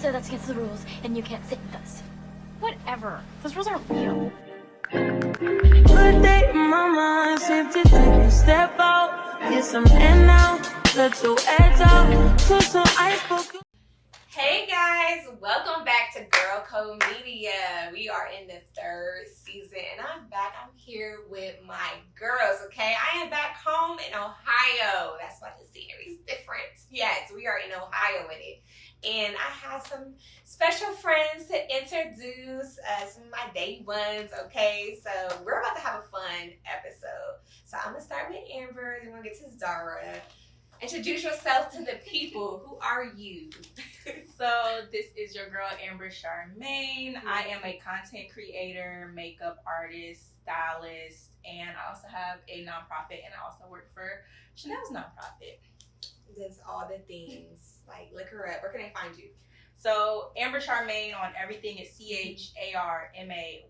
So that's against the rules, and you can't sit with us. Whatever. Those rules aren't real. Good day, mama. Seem to take a step out. Get some air now. Let your edge out. Put some ice poke. Hey guys, welcome back to Girl Code Media. We are in the third season and I'm back. I'm here with my girls, okay? I am back home in Ohio. That's why the scenery is different. Yes, we are in Ohio with it. And I have some special friends to introduce, some of my day ones, okay? So we're about to have a fun episode. So I'm going to start with Amber, then we'll get to Zara. Introduce yourself to the people. Who are you? So this is your girl Amber Charmaine. I am a content creator, makeup artist, stylist, and I also have a nonprofit, and I also work for Chanel's nonprofit. Does all the things. Like, look her up. Where can I find you? So Amber Charmaine on everything is CHARMAYNE.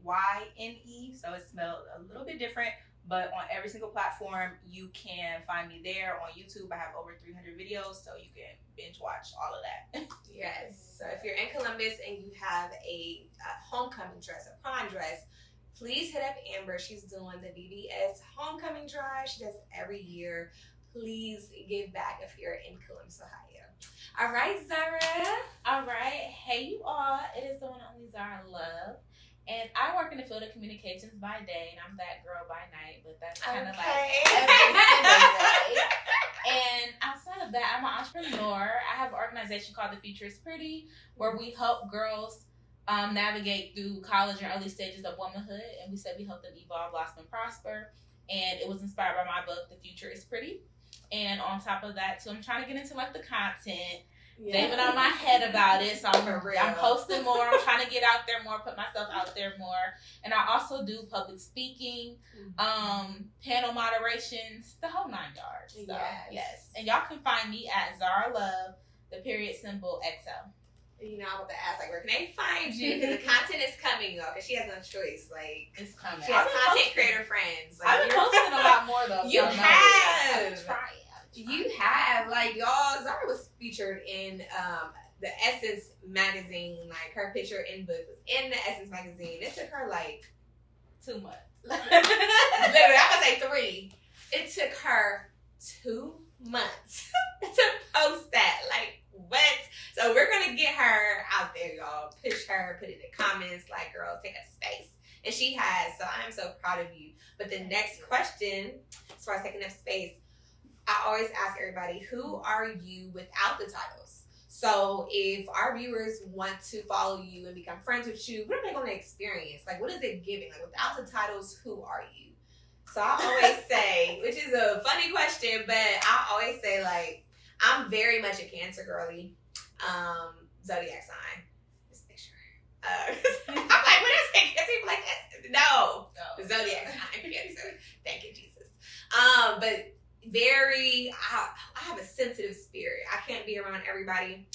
So it's spelled a little bit different, but on every single platform you can find me there. On YouTube I have over 300 videos, so you can binge watch all of that. Yes. So if you're in Columbus and you have a homecoming dress, a prom dress, please hit up Amber. She's doing the BBS homecoming drive. She does it every year. Please give back if you're in Columbus, Ohio. All right, Zara. All right. Hey, you all. It is the one and only Zara Love. And I work in the field of communications by day, and I'm that girl by night, but that's kind of like every single day. And outside of that, I'm an entrepreneur. I have an organization called The Future is Pretty, where we help girls navigate through college and early stages of womanhood. And we said we help them evolve, blossom, and prosper. And it was inspired by my book, The Future is Pretty. And on top of that, too, I'm trying to get into like the content. They've been on my head about it, so I'm posting more. I'm trying to get out there more, put myself out there more. And I also do public speaking, panel moderations, the whole 9 yards. So, yes. And y'all can find me at Zara Love, the @ XL. You know, I'm about to ask, like, where can they find you? Because the content is coming, though, because she has no choice. Like, it's coming. She has content creator friends. Like, I've been posting a lot more, though. You have. I'm trying. You have, like, y'all, Zara was featured in the Essence magazine. Like, her picture in book was in the Essence magazine. It took her, like, 2 months. Literally, I'm going to say 3. It took her 2 months to post that. Like, what? So we're going to get her out there, y'all. Push her, put it in the comments. Like, girl, take a space. And she has. So I'm so proud of you. But the next question, as far as taking up space, I always ask everybody, who are you without the titles? So if our viewers want to follow you and become friends with you, what are they going to experience? Like, what is it giving? Like, without the titles, who are you? So I always say, which is a funny question, but I always say, like, I'm very much a Cancer girly. Zodiac sign. Just make sure. I'm like, what is it? Cancer people like that? No. Zodiac sign. Cancer. Thank you, Jesus. But very, I have a sensitive spirit. I can't be around everybody,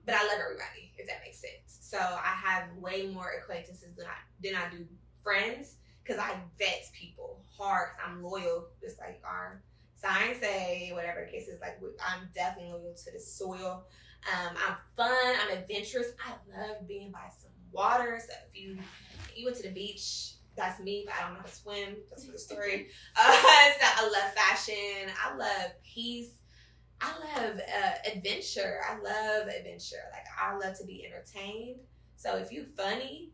but I love everybody, if that makes sense. So I have way more acquaintances than I do friends, because I vet people hard, because I'm loyal, just like our signs say, whatever the case is. Like, I'm definitely loyal to the soil. I'm fun, I'm adventurous. I love being by some water. So if you went to the beach, that's me, but I don't know how to swim. That's for the story. So I love fashion. I love peace. I love adventure. Like, I love to be entertained. So if you funny,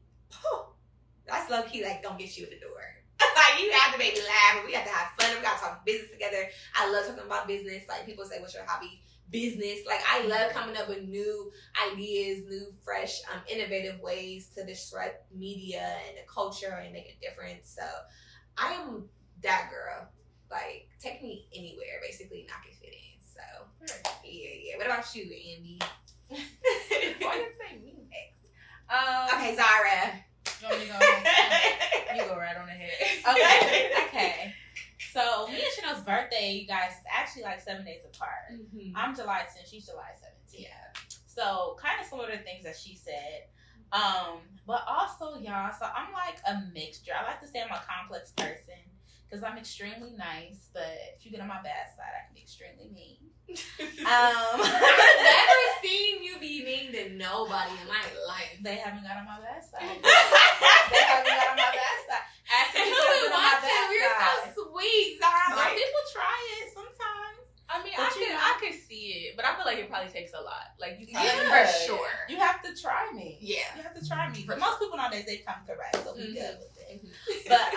that's low key, like, don't get you at the door. Like, you have to make me laugh. We have to have fun. We got to talk business together. I love talking about business. Like, people say, what's your hobby? Business. Like, I love coming up with new ideas, new, fresh, innovative ways to disrupt media and the culture and make a difference. So I am that girl. Like, take me anywhere, basically, and I can fit in. So yeah. What about you, Andy? Why did you say me next? Okay, Zara. You want me to go ahead? You go right on ahead. Okay. So me and Chanel's birthday, you guys, is actually like 7 days apart. Mm-hmm. I'm July 10th, she's July 17th. Yeah. So kind of similar to things that she said. But also, y'all, so I'm like a mixture. I like to say I'm a complex person because I'm extremely nice, but if you get on my bad side, I can be extremely mean. I've never seen you be mean to They haven't got on my bad side. They haven't got on my bad side. Asking Who me would to on my want to? bad You're side. so sweet, Zara. Some people try it sometimes. I mean, But you know- I could see it, but I feel like it probably takes a lot. Like you Yeah, probably for sure. You have to try me. Yeah. You have to try me. But most people nowadays, they come correct, so we Mhm. good with it. But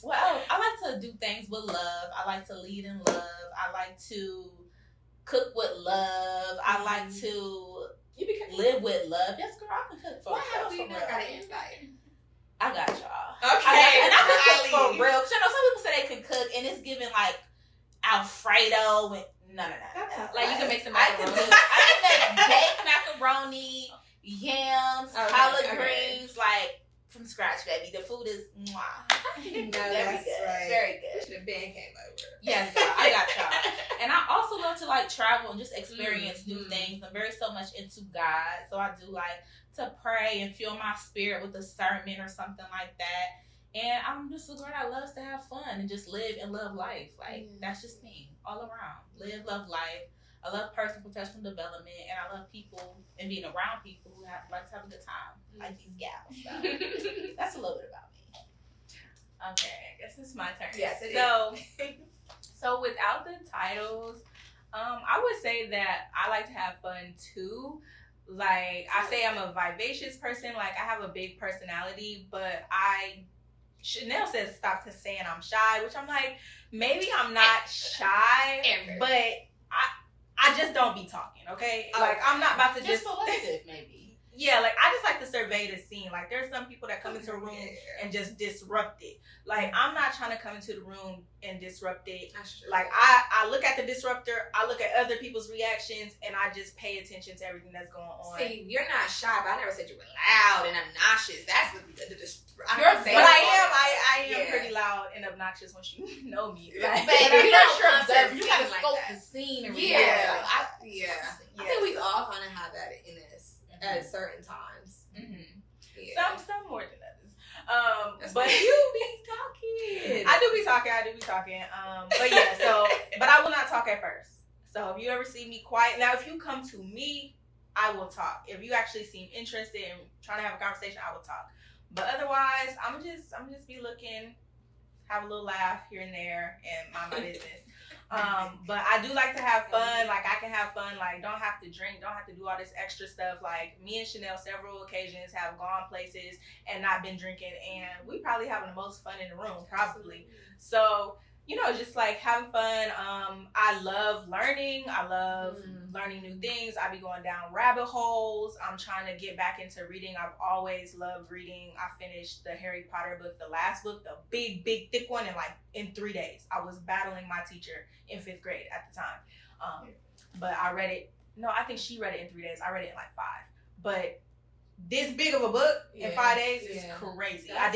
what else? I like to do things with love. I like to lead in love. I like to cook with love. I like to You become. live with love. Yes, girl, I can cook for Why real. have we for not real. got an invite? I got y'all. Okay. And I can cook for Riley. real. 'Cause you know, some people say they can cook, and it's giving like Alfredo and no. like you can make some I can macaroni. make baked macaroni, yams, Okay, collard okay. greens, like from scratch, baby. The food is mwah. No, Very that's good. right. Very You good. should have been came over. Yes, girl, I got y'all. And I also love to like travel and just experience new Mhm. things. I'm very so much into God, so I do like to pray and fill my spirit with a sermon or something like that. And I'm just a girl that loves to have fun and just live and love life. Like that's just me all around. Live, love life. I love personal professional development, and I love people and being around people who like to have a good time, like these gals. So that's a little bit about me. Okay, I guess it's my turn. Yes, it So without the titles, I would say that I like to have fun too. Like I say, I'm a vivacious person. Like I have a big personality, but Chanel says stop to saying I'm shy, which I'm like, maybe I'm not shy, Amber. but I just don't be talking. Okay, like I'm not about to Just just selective, maybe. yeah, like I just like to survey the scene. Like there's some people that come into a room and just disrupt it. Like I'm not trying to come into the room and disrupt it. That's true. Like I look at the disruptor, I look at other people's reactions, and I just pay attention to everything that's going on. See, you're not shy, but I never said you were loud and obnoxious. That's what But I am Yeah. pretty loud and obnoxious once you know me. Yeah. Like, But You're you not don't sure come to observe. the You gotta scene like scope that. the scene and Yeah, react. I think we all kind of have that in us at certain times. Mhm. Yeah. Some more than others. That's But why you be talking. I do be talking. But yeah, but I will not talk at first. So if you ever see me quiet, now if you come to me, I will talk. If you actually seem interested in trying to have a conversation, I will talk. But otherwise, I'm just be looking, have a little laugh here and there, and mind my business. But I do like to have fun. Like I can have fun. Like don't have to drink, don't have to do all this extra stuff. Like me and Chanel, several occasions have gone places and not been drinking, and we probably having the most fun in the room, probably. So just like having fun. I love learning. I love learning new things. I be going down rabbit holes. I'm trying to get back into reading. I've always loved reading. I finished the Harry Potter book, the last book, the big, thick one, in 3 days. I was battling my teacher in 5th grade at the time. But I read it. No, I think she read it in 3 days. I read it in 5. But this big of a book in 5 days is crazy. I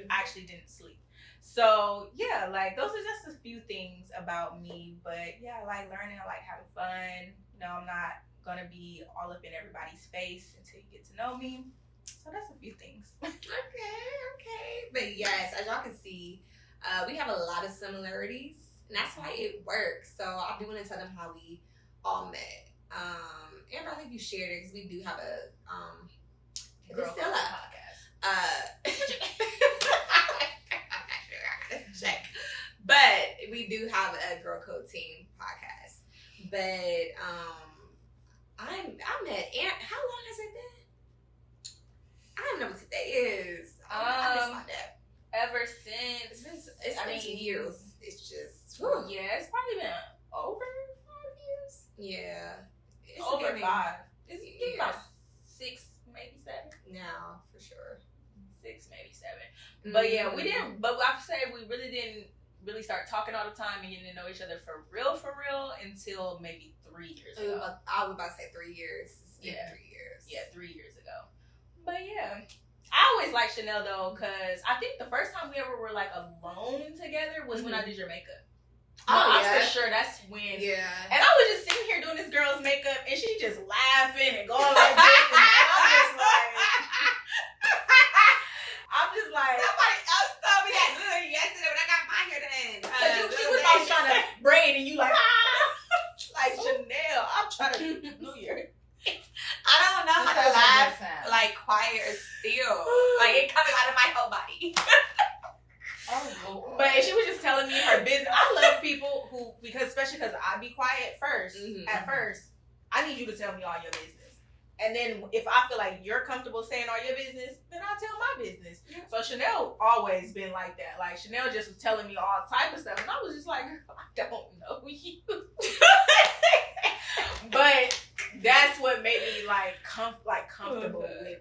actually didn't sleep. So yeah, like those are just a few things about me. But yeah, I like learning. I like having fun. I'm not gonna be all up in everybody's face until you get to know me. So that's a few things. Okay. But yes, as y'all can see, we have a lot of similarities, and that's why it works. So I do want to tell them how we all met. Amber, I think you shared it because we do have a Girl still up. Check. But we do have a Girl Code Team podcast. But I met Aunt. How long has it been? I don't know what today is. I miss my dad. Ever since It's been years. It's just whew. yeah, it's probably been over 5 years. Yeah. It's Over getting 5. It's years. been about 6, maybe 7. now for sure. 6, maybe 7. But yeah, we didn't. But I have to say, we really didn't really start talking all the time and getting to know each other for real until maybe 3 years ago. I was about to say 3 years. It's been Yeah. 3 years. Yeah, 3 years ago. But yeah, I always liked Chanel though, because I think the first time we ever were like alone together was when I did your makeup. I'm for sure that's when. Yeah. And I was just sitting here doing this girl's makeup, and she just laughing and going like this, and I'm just like. Somebody else told me that good yesterday when I got my hair done. She was always trying to braid, and you like Chanel. I'm trying to New Year. I don't know how to laugh like quiet fire still. Like, it comes out of my whole body. Oh, But she was just telling me her business. I love people who, especially because I be quiet first. Mm-hmm. At first, I need you to tell me all your business. And then if I feel like you're comfortable saying all your business, then I'll tell my business. Yeah. So Chanel always been like that. Like, Chanel just was telling me all type of stuff. And I was just like, I don't know you. But that's what made me comfortable with her.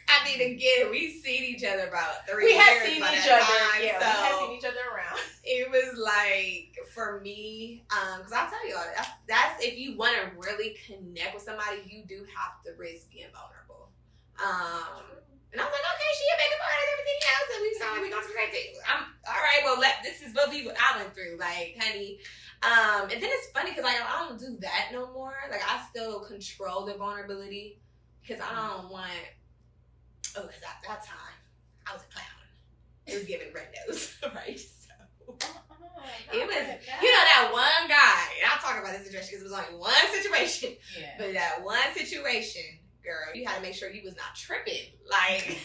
I mean, again, we've seen each other about 3 We years. have seen each other. Time, Yeah, so we have seen each other around. it was like, for me, because I'll tell y'all, that's if you want to really connect with somebody, you do have to risk being vulnerable. And I was like, okay, she a makeup artist, everything else, and we saw we going to the same thing. I'm all right. Well, this is what I went through, like, honey. And then it's funny because like I don't do that no more. Like, I still control the vulnerability because I don't want. Oh, because at that time I was a clown. It was giving red nose, right? So it was, that one guy. And I'll talk about this situation because it was only one situation. Yeah. But that one situation, girl, you had to make sure you was not tripping. Like,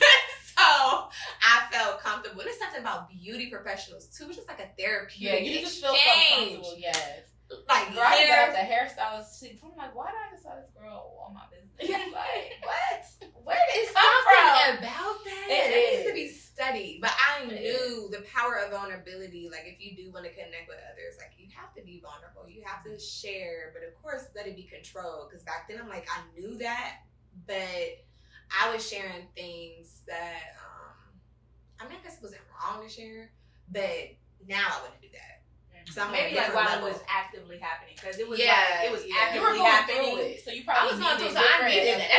so I felt comfortable. And it's something about beauty professionals too. It's just like a therapeutic You just feel so comfortable, yes. Like, girl, I got the hairstylist. I'm like, why did I decide this girl on my business? Like, what? Where did it come from? About that. It needs is. to be studied. But I knew the power of vulnerability. Like, if you do want to connect with others, like, you have to be vulnerable. You have to share. But of course, let it be controlled. Because back then, I'm like, I knew that. But I was sharing things that, I guess it wasn't wrong to share. But now I wouldn't do that. So I'm maybe like while level. it was actively happening, because it was Yeah, actively You were going happening. through it, so you I probably was going through, so I needed that.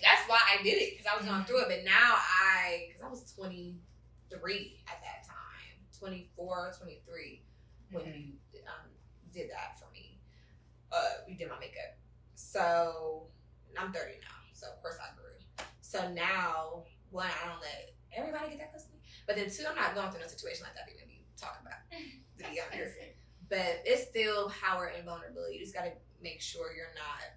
That's why I did it, because I was going through it. But now because I was 23 at that time, 24, 23, when you did that for me. You did my makeup. So I'm 30 now, so of course I grew. So now, one, I don't let everybody get that close to me. But then two, I'm not going through no situation like that to even be talking about, to be honest. But it's still power and vulnerability. You just got to make sure you're not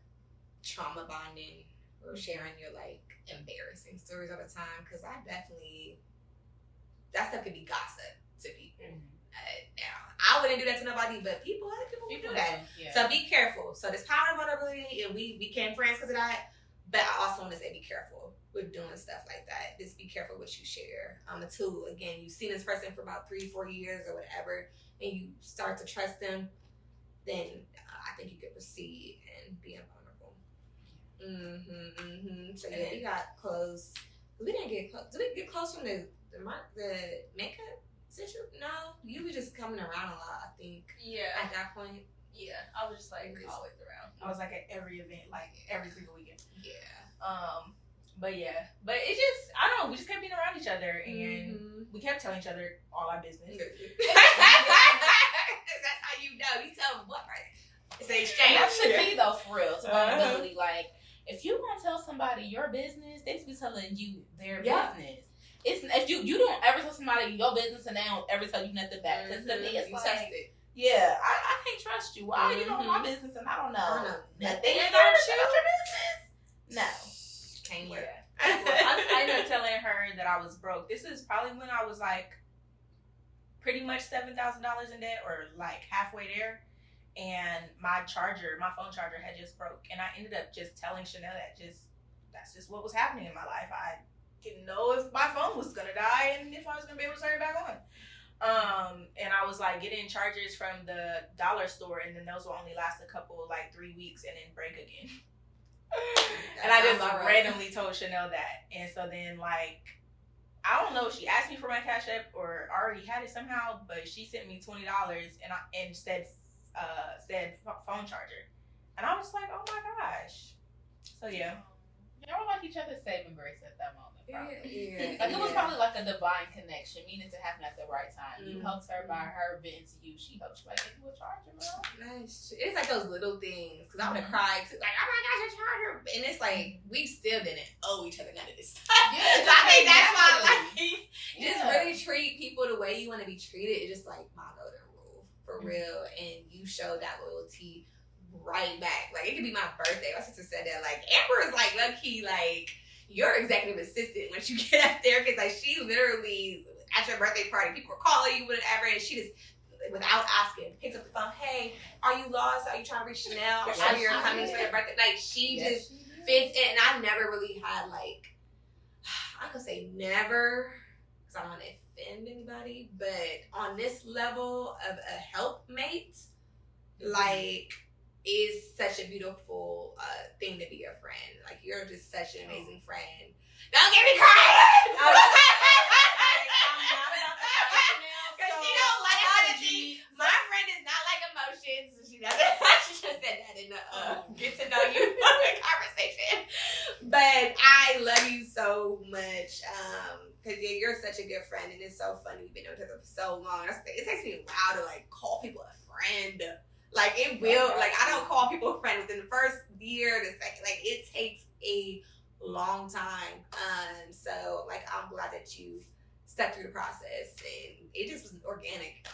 trauma bonding or sharing your, like, embarrassing stories all the time. Because that stuff could be gossip to people. Now, I wouldn't do that to nobody, but other people would do that. Yeah. So be careful. So there's power and vulnerability, and we became friends because of that. But I also want to say be careful with doing stuff like that. Just be careful what you share. Until, again, you've seen this person for about 3-4 years or whatever, and you start to trust them, then I think you could proceed and be vulnerable. So yeah, we got close. We didn't get close. Did we get close from the makeup situation? No, you were just coming around a lot, I think. Yeah. At that point. Yeah. I was just like always around. I was like at every event, like every single weekend. Yeah. But yeah. But it just, I don't know, we just kept being around each other, and we kept telling each other all our business. That's how you know. You tell them what, right? It's an exchange. That's the key, though, for real. To vulnerability. Like, if you gonna tell somebody your business, they should be telling you their business. It's if you don't ever tell somebody your business and they don't ever tell you nothing back. Because to me, it's you like, test it. yeah, I can't trust you. Why you know my business and I don't know nothing about about your business? No. Can't work. I ended up telling her that I was broke. This is probably when I was like pretty much $7,000 in debt, or like halfway there. And my phone charger had just broke. And I ended up just telling Chanel that's just what was happening in my life. I didn't know if my phone was gonna die and if I was gonna be able to turn it back on. And I was like getting chargers from the dollar store, and then those will only last a couple, like 3 weeks, and then break again. And I just randomly told Chanel that. And so then, like, I don't know if she asked me for my Cash App or already had it somehow, but she sent me $20 and said phone charger. And I was like, oh my gosh. So yeah. Y'all were like each other's saving grace at that moment. Probably. Yeah. Like, it was probably like a divine connection, meaning to happen at the right time. You helped her by her venting to you. She helped you by getting you a charger, bro. Nice. It's like those little things. Because I would have cried too. Like, oh my gosh, a charger. And it's like, we still didn't owe each other none of this stuff. Yeah, so I think that's why, like, Yeah. just really treat people the way you want to be treated. It's just like my golden rule. For real. And you show that loyalty right back. Like, it could be my birthday. My sister said that. Like, Amber is like low key, like, your executive assistant once you get up there, because like she literally at your birthday party, people were calling you, whatever, and she just without asking picks up the phone. Hey, are you lost? Are you trying to reach Chanel? I'm sure you're coming for your birthday. Like she just fits in, and I never really had like I could say never because I don't want to offend anybody, but on this level of a helpmate, like. Is such a beautiful thing to be a friend. Like you're just such an amazing friend. Don't get me crying. I'm not about to Because she don't like energy. My friend does not like emotions. She doesn't. She should have said that in the get to know you conversation. But I love you so much. Because you're such a good friend, and it's so funny. We've been with each other for so long. It takes me a while to like call people a friend. Like it will, like I don't call people a friend within the first year, the second, like it takes a long time. So like I'm glad that you stuck through the process, and it just was organic.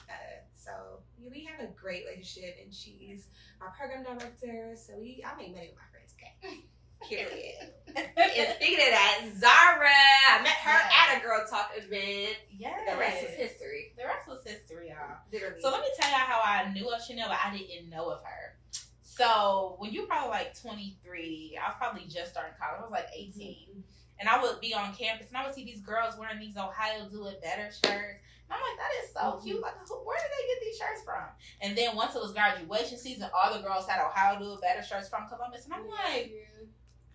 So we have a great relationship, and she's our program director. So I make money with my friends. Okay. Period. And speaking of that, Zara, I met her at a Girl Talk event. Yes. The rest is history. The rest was history, y'all. Literally. So let me tell y'all how I knew of Chanel, but I didn't know of her. So when you were probably like 23, I was probably just starting college. I was like 18. Mm-hmm. And I would be on campus, and I would see these girls wearing these Ohio Do It Better shirts. And I'm like, that is so cute. Like, where did they get these shirts from? And then once it was graduation season, all the girls had Ohio Do It Better shirts from Columbus. And I'm like,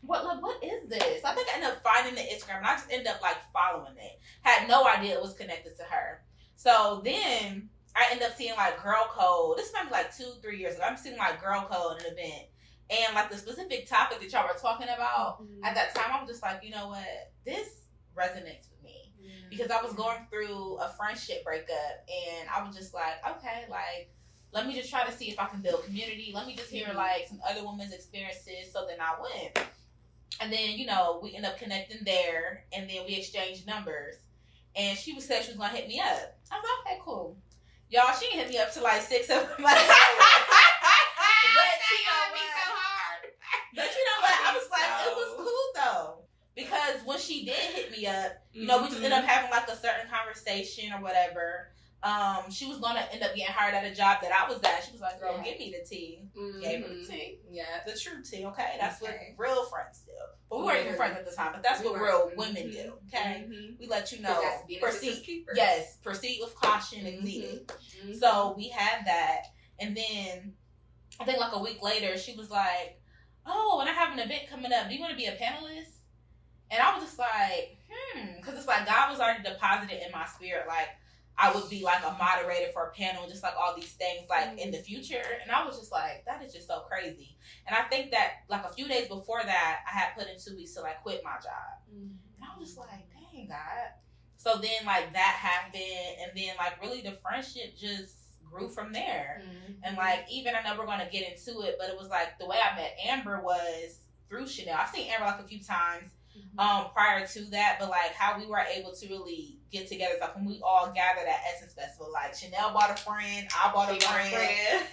what is this? I think I ended up finding the Instagram, and I just ended up like following it. Had no idea it was connected to her. So then I ended up seeing like Girl Code. This might be like 2-3 years ago. I'm seeing like Girl Code at an event. And like the specific topic that y'all were talking about at that time, I was just like, you know what? This resonates with me. Because I was going through a friendship breakup, and I was just like, okay, like, let me just try to see if I can build community. Let me just hear like some other women's experiences. So then I went. And then, you know, we end up connecting there, and then we exchanged numbers. And she said she was going to hit me up. I was like, okay, cool. Y'all, she didn't hit me up till like 6 of my But you know what? I was like, it was cool though. Because when she did hit me up, you know, we just ended up having like a certain conversation or whatever. She was gonna end up getting hired at a job that I was at. She was like, girl, give me the tea. Gave her the tea. Yeah. The true tea, okay? That's what real friends do. But we weren't even friends at the time, but that's what real women do, okay? We let you know. Proceed with caution if needed. So we had that. And then I think like a week later, she was like, oh, and I have an event coming up. Do you want to be a panelist? And I was just like, because it's like God was already deposited in my spirit, like I would be like a moderator for a panel, just like all these things like in the future. And I was just like, that is just so crazy. And I think that like a few days before that, I had put in 2 weeks to like quit my job. And I was just like, dang, God. So then like that happened, and then like really the friendship just grew from there. And like even I know we're gonna get into it, but it was like the way I met Amber was through Chanel. I've seen Amber like a few times prior to that, but like how we were able to really get together, like when we all gathered at Essence Festival, like Chanel bought a friend, I bought a friend,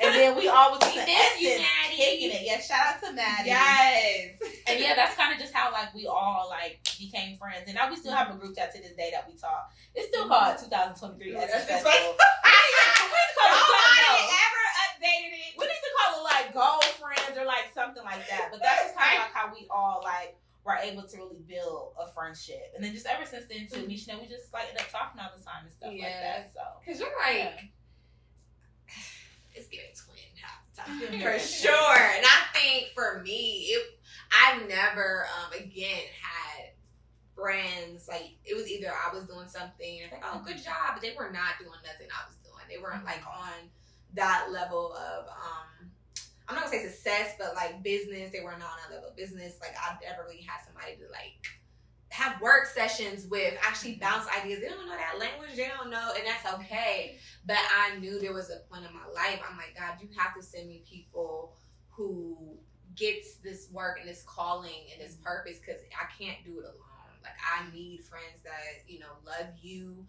and then we all was in Essence kicking it. Yeah, shout out to Maddie. Yes. And yeah, that's kind of just how like we all like became friends, and now we still have a group chat to this day that we talk. It's still called 2023 Essence Festival. We need to call it like Gold Friends or like something like that. But that's just kind of like how we all like were able to really build a friendship. And then just ever since then too, we just like end up talking all the time and stuff like that. So because you're like it's getting twin half the time for sure. And I think for me, I've never again had friends like it was either I was doing something and like, oh, good job, but they were not doing nothing I was doing. They weren't like on that level of I'm not gonna say success, but like business. They were not on that level of business. Like I never really had somebody to like have work sessions with, actually bounce ideas. They don't know that language, they don't know, and that's okay. But I knew there was a point in my life. I'm like, God, you have to send me people who gets this work and this calling and this purpose, because I can't do it alone. Like I need friends that, you know, love you,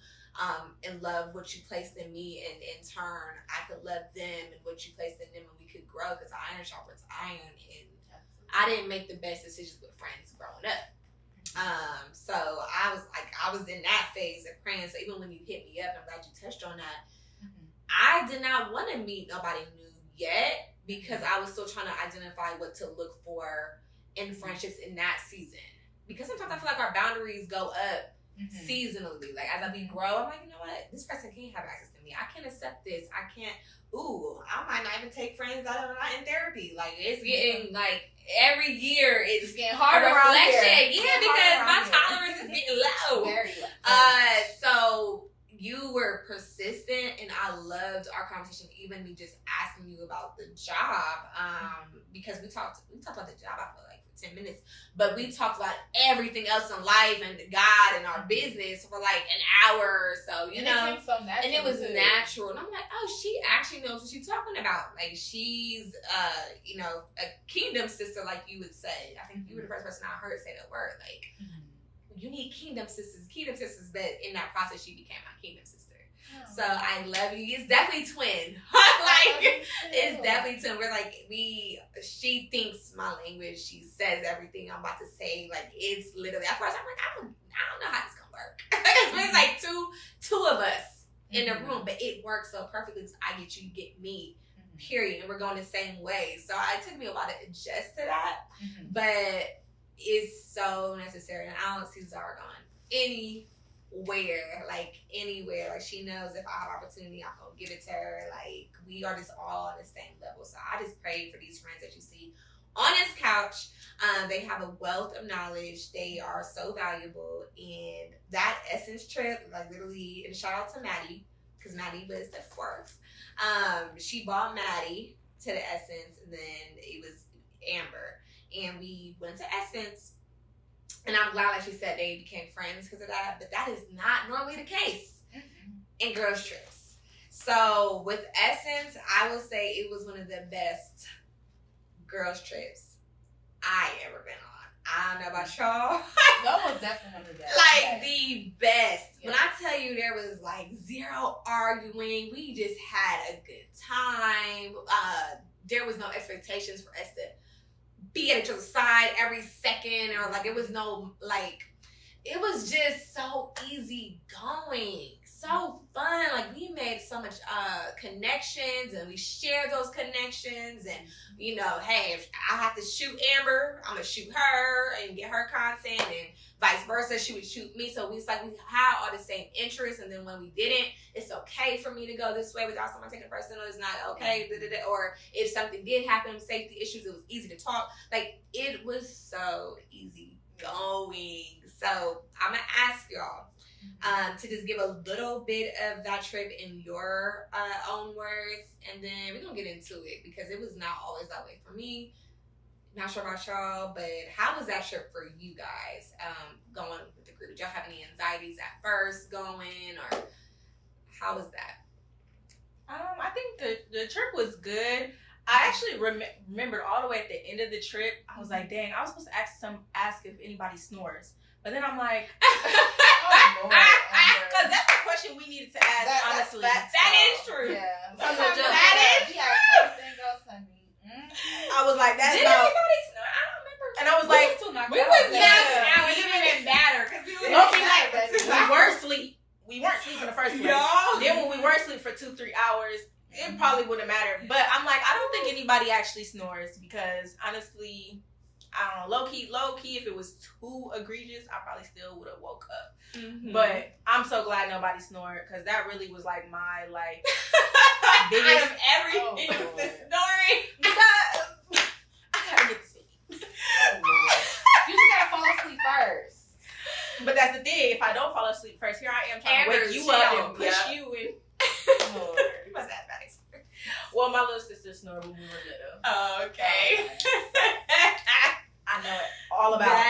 and love what you placed in me, and in turn I could love them and what you placed in them, and we could grow, because iron sharpens iron. And I didn't make the best decisions with friends growing up. So I was in that phase of praying. So even when you hit me up, I'm glad you touched on that. I did not want to meet nobody new yet because I was still trying to identify what to look for in friendships in that season. Because sometimes I feel like our boundaries go up seasonally. Like as we grow, I'm like, you know what? This person can't have access to me. I can't accept this. I can't. Ooh, I might not even take friends that are not in therapy. Like it's getting like every year it's getting harder a around reflection. here. Yeah, because my tolerance is getting low. Very low. So you were persistent, and I loved our conversation. Even me just asking you about the job, because we talked about the job. I feel like for 10 minutes, but we talked about everything else in life and God and our business for like an hour or so. You know, and it was natural. And I'm like, oh, she actually knows what she's talking about. Like she's, you know, a kingdom sister, like you would say. I think you were the first person I heard say that word. Like, you need kingdom sisters. But in that process, she became my kingdom sister. Oh, so I love you. It's definitely twin. Like, it's definitely twin. We're like, she thinks my language. She says everything I'm about to say. Like, it's literally, at first I'm like, I don't know how this gonna work. It's like two of us in the room, but it works so perfectly because I get you, you get me. Period. And we're going the same way. So it took me a while to adjust to that. But it's so necessary. And I don't see Zara going anywhere. Like she knows if I have opportunity, I'm gonna give it to her. Like we are just all on the same level. So I just pray for these friends that you see on this couch. They have a wealth of knowledge. They are so valuable. And that Essence trip, like literally, and shout out to Maddie, because Maddie was the fourth. She bought Maddie to the Essence, and then it was Amber. And we went to Essence, and I'm glad, like she said, they became friends because of that. But that is not normally the case in girls' trips. So with Essence, I will say it was one of the best girls' trips I ever been on. I don't know about y'all. That was definitely one of the best. Like the best. Yeah. When I tell you there was like zero arguing, we just had a good time. There was no expectations for us to be at each other's side every second, or like it was no like, it was just so easy going, so fun. Like we made so much connections, and we shared those connections. And you know, hey, if I have to shoot Amber, I'm gonna shoot her and get her content, and vice versa, she would shoot me. So it's like we had all the same interests. And then when we didn't, it's okay for me to go this way without someone taking it personal. It's not okay. Or if something did happen, safety issues, it was easy to talk. Like it was so easy going. So I'm gonna ask y'all to just give a little bit of that trip in your own words, and then we're gonna get into it because it was not always that way for me. Not sure about y'all, but how was that trip for you guys going with the group? Did y'all have any anxieties at first going, or how was that? I think the trip was good. I actually remembered all the way at the end of the trip. I was like, dang, I was supposed to ask if anybody snores. But then I'm like, because that's the question we needed to ask, honestly. That is true. Yeah. That is true. I was like, that's Did anybody snore? I don't remember. And I was like, we was now it didn't even matter because we weren't asleep. We weren't asleep in the first place. Then when we were asleep for 2-3 hours, it probably wouldn't matter. But I'm like, I don't think anybody actually snores because honestly, I don't know, low key, if it was too egregious, I probably still would have woke up. But I'm so glad nobody snored because that really was like my biggest out of everything the snoring. I gotta get to sleep. You just gotta fall asleep first. But that's the thing. If I don't fall asleep first, here I am trying to wake you up and push you and. You must have that experience. Well, my little sister snored when we were little. Oh, okay. I know all about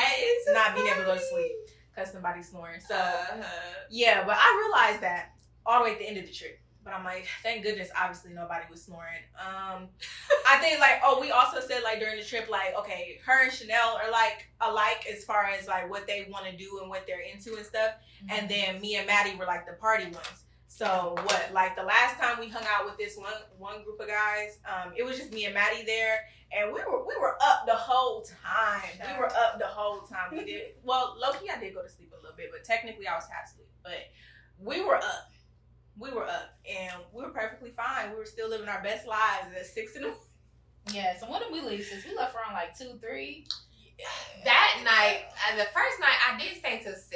not being able to go to sleep because somebody's snoring. So, yeah, but I realized that all the way at the end of the trip. But I'm like, thank goodness, obviously nobody was snoring. I think we also said during the trip, okay, her and Chanel are alike as far as what they want to do and what they're into and stuff. Mm-hmm. And then me and Maddie were the party ones. So the last time we hung out with this one group of guys, it was just me and Maddie there, and we were up the whole time. We were up the whole time. We did low-key I did go to sleep a little bit, but technically I was half asleep. But we were up. And we were perfectly fine. We were still living our best lives at 6 in the morning. Yeah, so when did we leave? Since we left around like 2, 3. That night, the first night, I did stay till 6.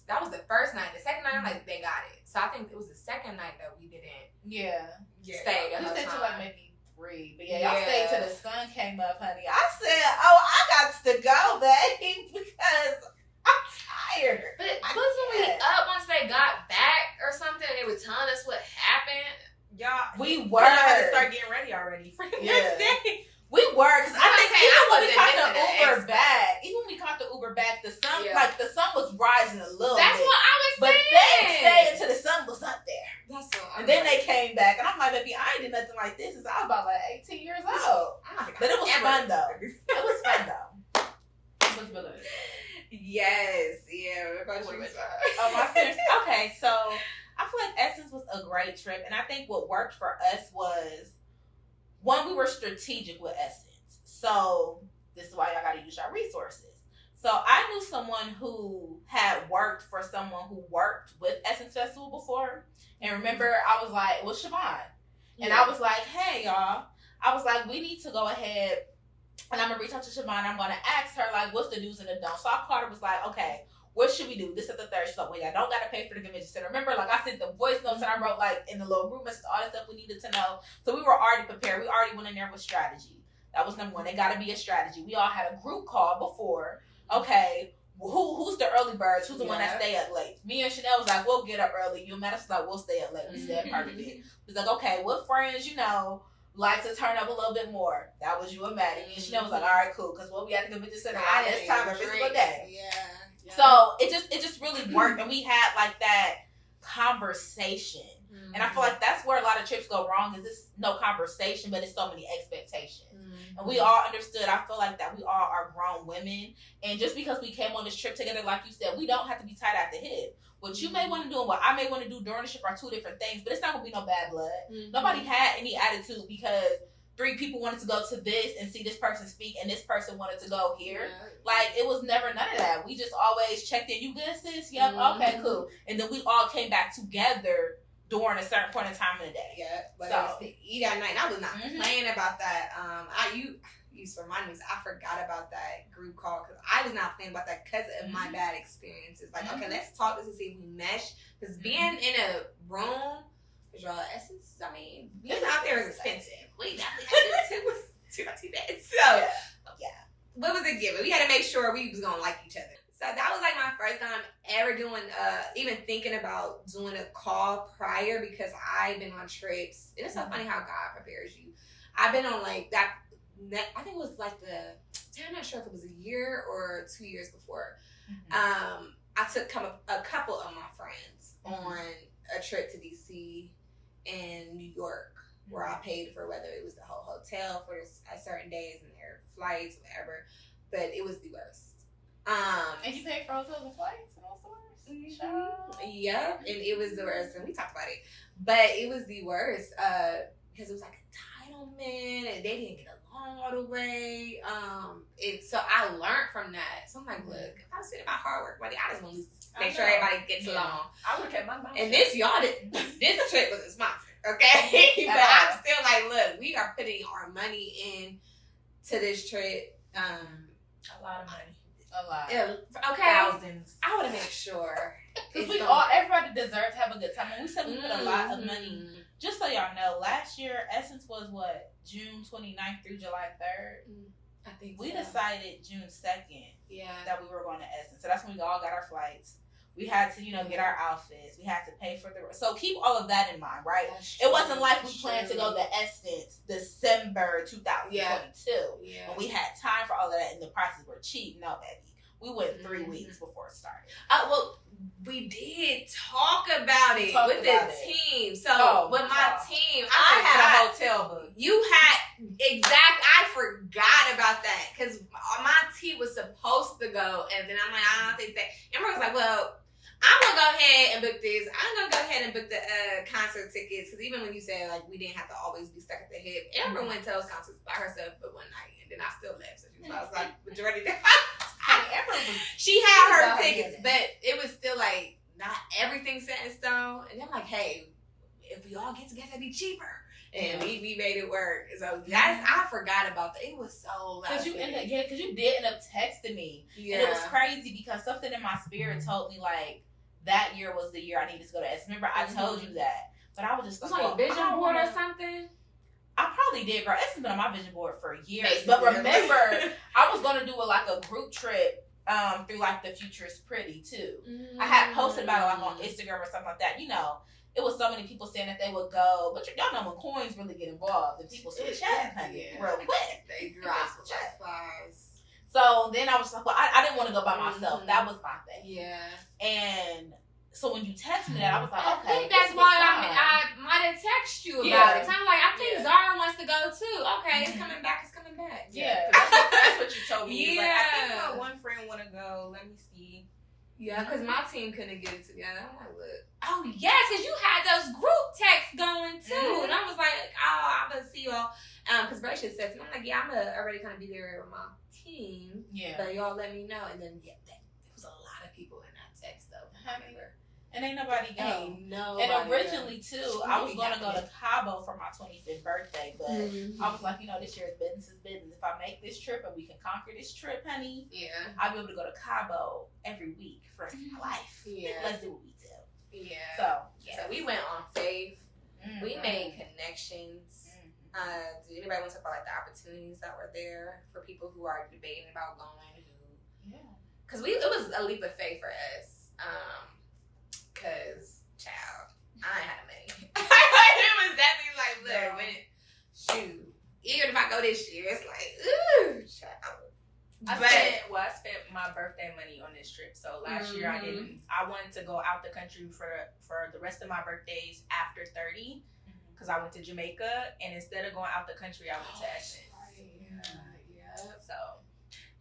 That was the first night. The second night, I'm like, they got it. So I think it was the second night that we didn't stay the We whole stayed till time. like maybe 3. But y'all stayed till the Yeah. sun came up, honey. I said, oh, I got to go, babe, because I'm tired. But I wasn't we can't. up once they got back or something? They were telling us what happened. Y'all, We I had to were. start getting ready already for the Yeah. next day. We were, because I think saying, even I when we wasn't caught the missing the Uber exit. back, the sun, Yeah. like the sun was rising a little That's bit. what I was But saying. they stayed until the sun was up there. That's what And then they came back, and I'm like, baby, I ain't did nothing like this since I was about like 18 years old. But it was fun, though. It was fun, though. It was good. Yes, yeah. My experience. Okay, so I feel like Essence was a great trip, and I think what worked for us was, one, we were strategic with Essence. So this is why y'all got to use your resources. So I knew someone who had worked for someone who worked with Essence Festival before, and remember, I was like, it was Siobhan, and I was like, hey y'all, I was like, we need to go ahead. And I'm going to reach out to Siobhan. I'm going to ask her, like, what's the do's and the don'ts. So I called her, was like, okay, what should we do? This is the third. She's like, wait, I don't got to pay for the convention center. Remember, like, I sent the voice notes and I wrote, like, in the little group message, all the stuff we needed to know. So we were already prepared. We already went in there with strategy. That was number one. It got to be a strategy. We all had a group call before. Okay, who's the early birds? Who's the one that stay up late? Me and Chanel was like, we'll get up early. You and Matt was like, we'll stay up late. We said part of it. It's like, okay, what friends, like to turn up a little bit more? That was you and Maddie. Me and Chanel was like, all right, cool, because we'll be at the convention center around this time every single day. Yeah. So it just really worked, and we had like that conversation. Mm-hmm. And I feel like that's where a lot of trips go wrong, is it's no conversation, but it's so many expectations. Mm-hmm. And we all understood, I feel like, that we all are grown women. And just because we came on this trip together, like you said, we don't have to be tied at the hip. What you may want to do and what I may want to do during the trip are two different things, but it's not going to be no bad blood. Mm-hmm. Nobody had any attitude because 3 people wanted to go to this and see this person speak, and this person wanted to go here. Yeah. Like, it was never none of that. We just always checked in. You good, sis? Yep. Okay, cool. And then we all came back together during a certain point in time in the day. Yeah, but So- it was the eat at night. I was not Mhm. playing about that. You used to remind me, so I forgot about that group call because I was not playing about that because of my bad experiences. Like, okay, let's talk this and see if we mesh. Because being in a room, because y'all Essence, I mean, being out there is expensive. We definitely had to do that. So, yeah. What was it given? We had to make sure we was gonna like each other. So that was like my first time ever doing, even thinking about doing a call prior, because I've been on trips. And it's so funny how God prepares you. I've been on like that, I think it was like I'm not sure if it was a year or 2 years before. I took a couple of my friends on a trip to DC and New York, where I paid for whether it was the whole hotel for certain days and their flights, whatever. But it was the worst. And you paid for hotels and flights and all sorts? Yeah, and it was the worst, and we talked about it. But it was the worst because it was like entitlement, and they didn't get along all the way. So I learned from that. So I'm like, look, if I was sitting my hard work money, I just want to make sure everybody gets along. I would have kept my mouth And shut. this trip was a sponsor, okay? But I'm still like, look, we are putting our money in to this trip. A lot of money. A lot. Okay, Thousands. I want to make sure. Because everybody deserves to have a good time. And we said we put a lot of money. Just so y'all know, last year, Essence was what? June 29th through July 3rd? I think We so. decided June 2nd Yeah. that we were going to Essence. So that's when we all got our flights. We had to, get our outfits. We had to pay for the... So keep all of that in mind, right? It wasn't like we planned to go to Essence December 2022. Yeah. When we had time for all of that and the prices were cheap. No, baby. We went 3 weeks before it started. Well, we did talk about it Talked with about the it. team. So with my team, I had a forgot. hotel book. You had I forgot about that because my team was supposed to go, and then I'm like, I don't think that. Amber was like, well, I'm gonna go ahead and book this. I'm gonna go ahead and book the concert tickets, because even when you said like we didn't have to always be stuck at the hip, Amber went to those concerts by herself for one night, and then I still left. So I was like, majority of the Amber was she had her tickets, but it was still like not everything set in stone. And I'm like, hey, if we all get together, it'd be cheaper. And we made it work. So that's I forgot about that. It was so because you did end up texting me. Yeah. And it was crazy because something in my spirit told me like that year was the year I needed to go to S. Remember, I told you that. But I was just like, a vision board or something? I probably did, girl. S has been on my vision board for years. Basically, but remember, I was gonna do like a group trip through like the Future is Pretty too. I had posted about it like on Instagram or something like that. You know, it was so many people saying that they would go, but y'all know when coins really get involved, and people switch chat, honey, real quick. They drop like flies. So then I was like, well, I didn't want to go by myself. That was my thing. Yeah. And so when you text me that, I was like, okay. I think that's why I might have texted you about it. So I'm like, I think Zara wants to go too. Okay, it's coming back. It's coming back. Yeah, that's what you told me. Yeah. Like, I think my one friend want to go. Let me see. Yeah, because my team couldn't get it together. I'm like, look. Oh, yes, because you had those group texts going too. And I was like, oh, I'm going to see y'all. Because Bracia said to me, I'm like, yeah, I'm going to already kind of be there with my team. Yeah. But y'all let me know. And then, there was a lot of people in that text, though. I remember. And ain't nobody go. Ain't nobody. And originally, too, I was going to go to Cabo for my 25th birthday. But I was like, this year is business. If I make this trip and we can conquer this trip, honey, I'll be able to go to Cabo every week for the rest of my life. Yeah. Let's do what we do. Yeah. So we went on faith. We made connections. Did anybody want to talk about like the opportunities that were there for people who are debating about going? Because it was a leap of faith for us. Cause child, I ain't had the money. It was definitely like, look, shoot. Even if I go this year, it's like, ooh, child. I spent my birthday money on this trip. So last year I wanted to go out the country for the rest of my birthdays after 30, because I went to Jamaica, and instead of going out the country, I went to Essence. So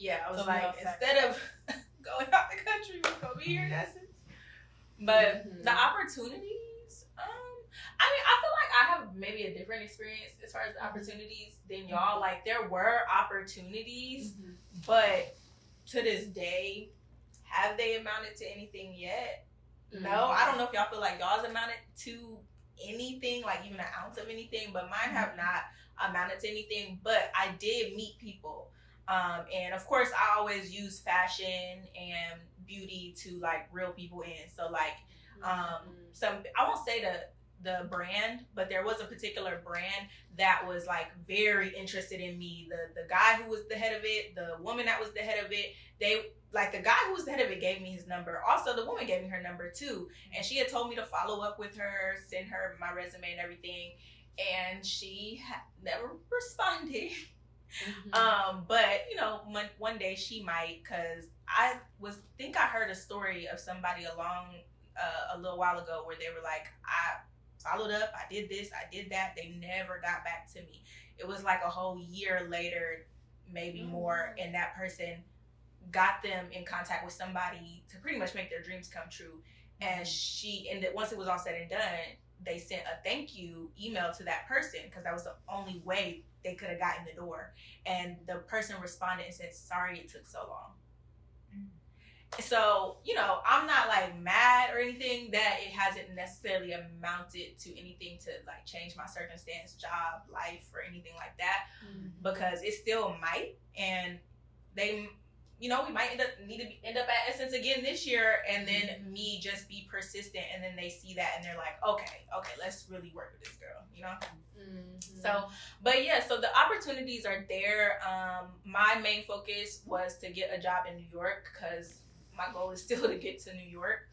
I was instead of going out the country, we're gonna be here in Essence. But the opportunities, I feel like I have maybe a different experience as far as the opportunities than y'all. Like, there were opportunities, but to this day, have they amounted to anything yet? No, I don't know if y'all feel like y'all's amounted to anything, like even an ounce of anything, but mine have not amounted to anything. But I did meet people. And of course, I always use fashion and beauty to like reel people in. So like, I won't say the brand, but there was a particular brand that was like very interested in me. The guy who was the head of it, the woman that was the head of it, the guy who was the head of it gave me his number. Also, the woman gave me her number too. And she had told me to follow up with her, send her my resume and everything. And she never responded. But one day she might, because I heard a story of somebody a little while ago where they were like, I followed up, I did this, I did that. They never got back to me. It was like a whole year later, maybe more, and that person got them in contact with somebody to pretty much make their dreams come true. And once it was all said and done, they sent a thank you email to that person, because that was the only way they could have gotten the door. And the person responded and said, sorry it took so long. So, I'm not like mad or anything that it hasn't necessarily amounted to anything to like change my circumstance, job, life, or anything like that, because it still might. And they, we might end up at Essence again this year, and then me just be persistent, and then they see that and they're like, okay, let's really work with this girl, So, but yeah, so the opportunities are there. My main focus was to get a job in New York, because my goal is still to get to New York.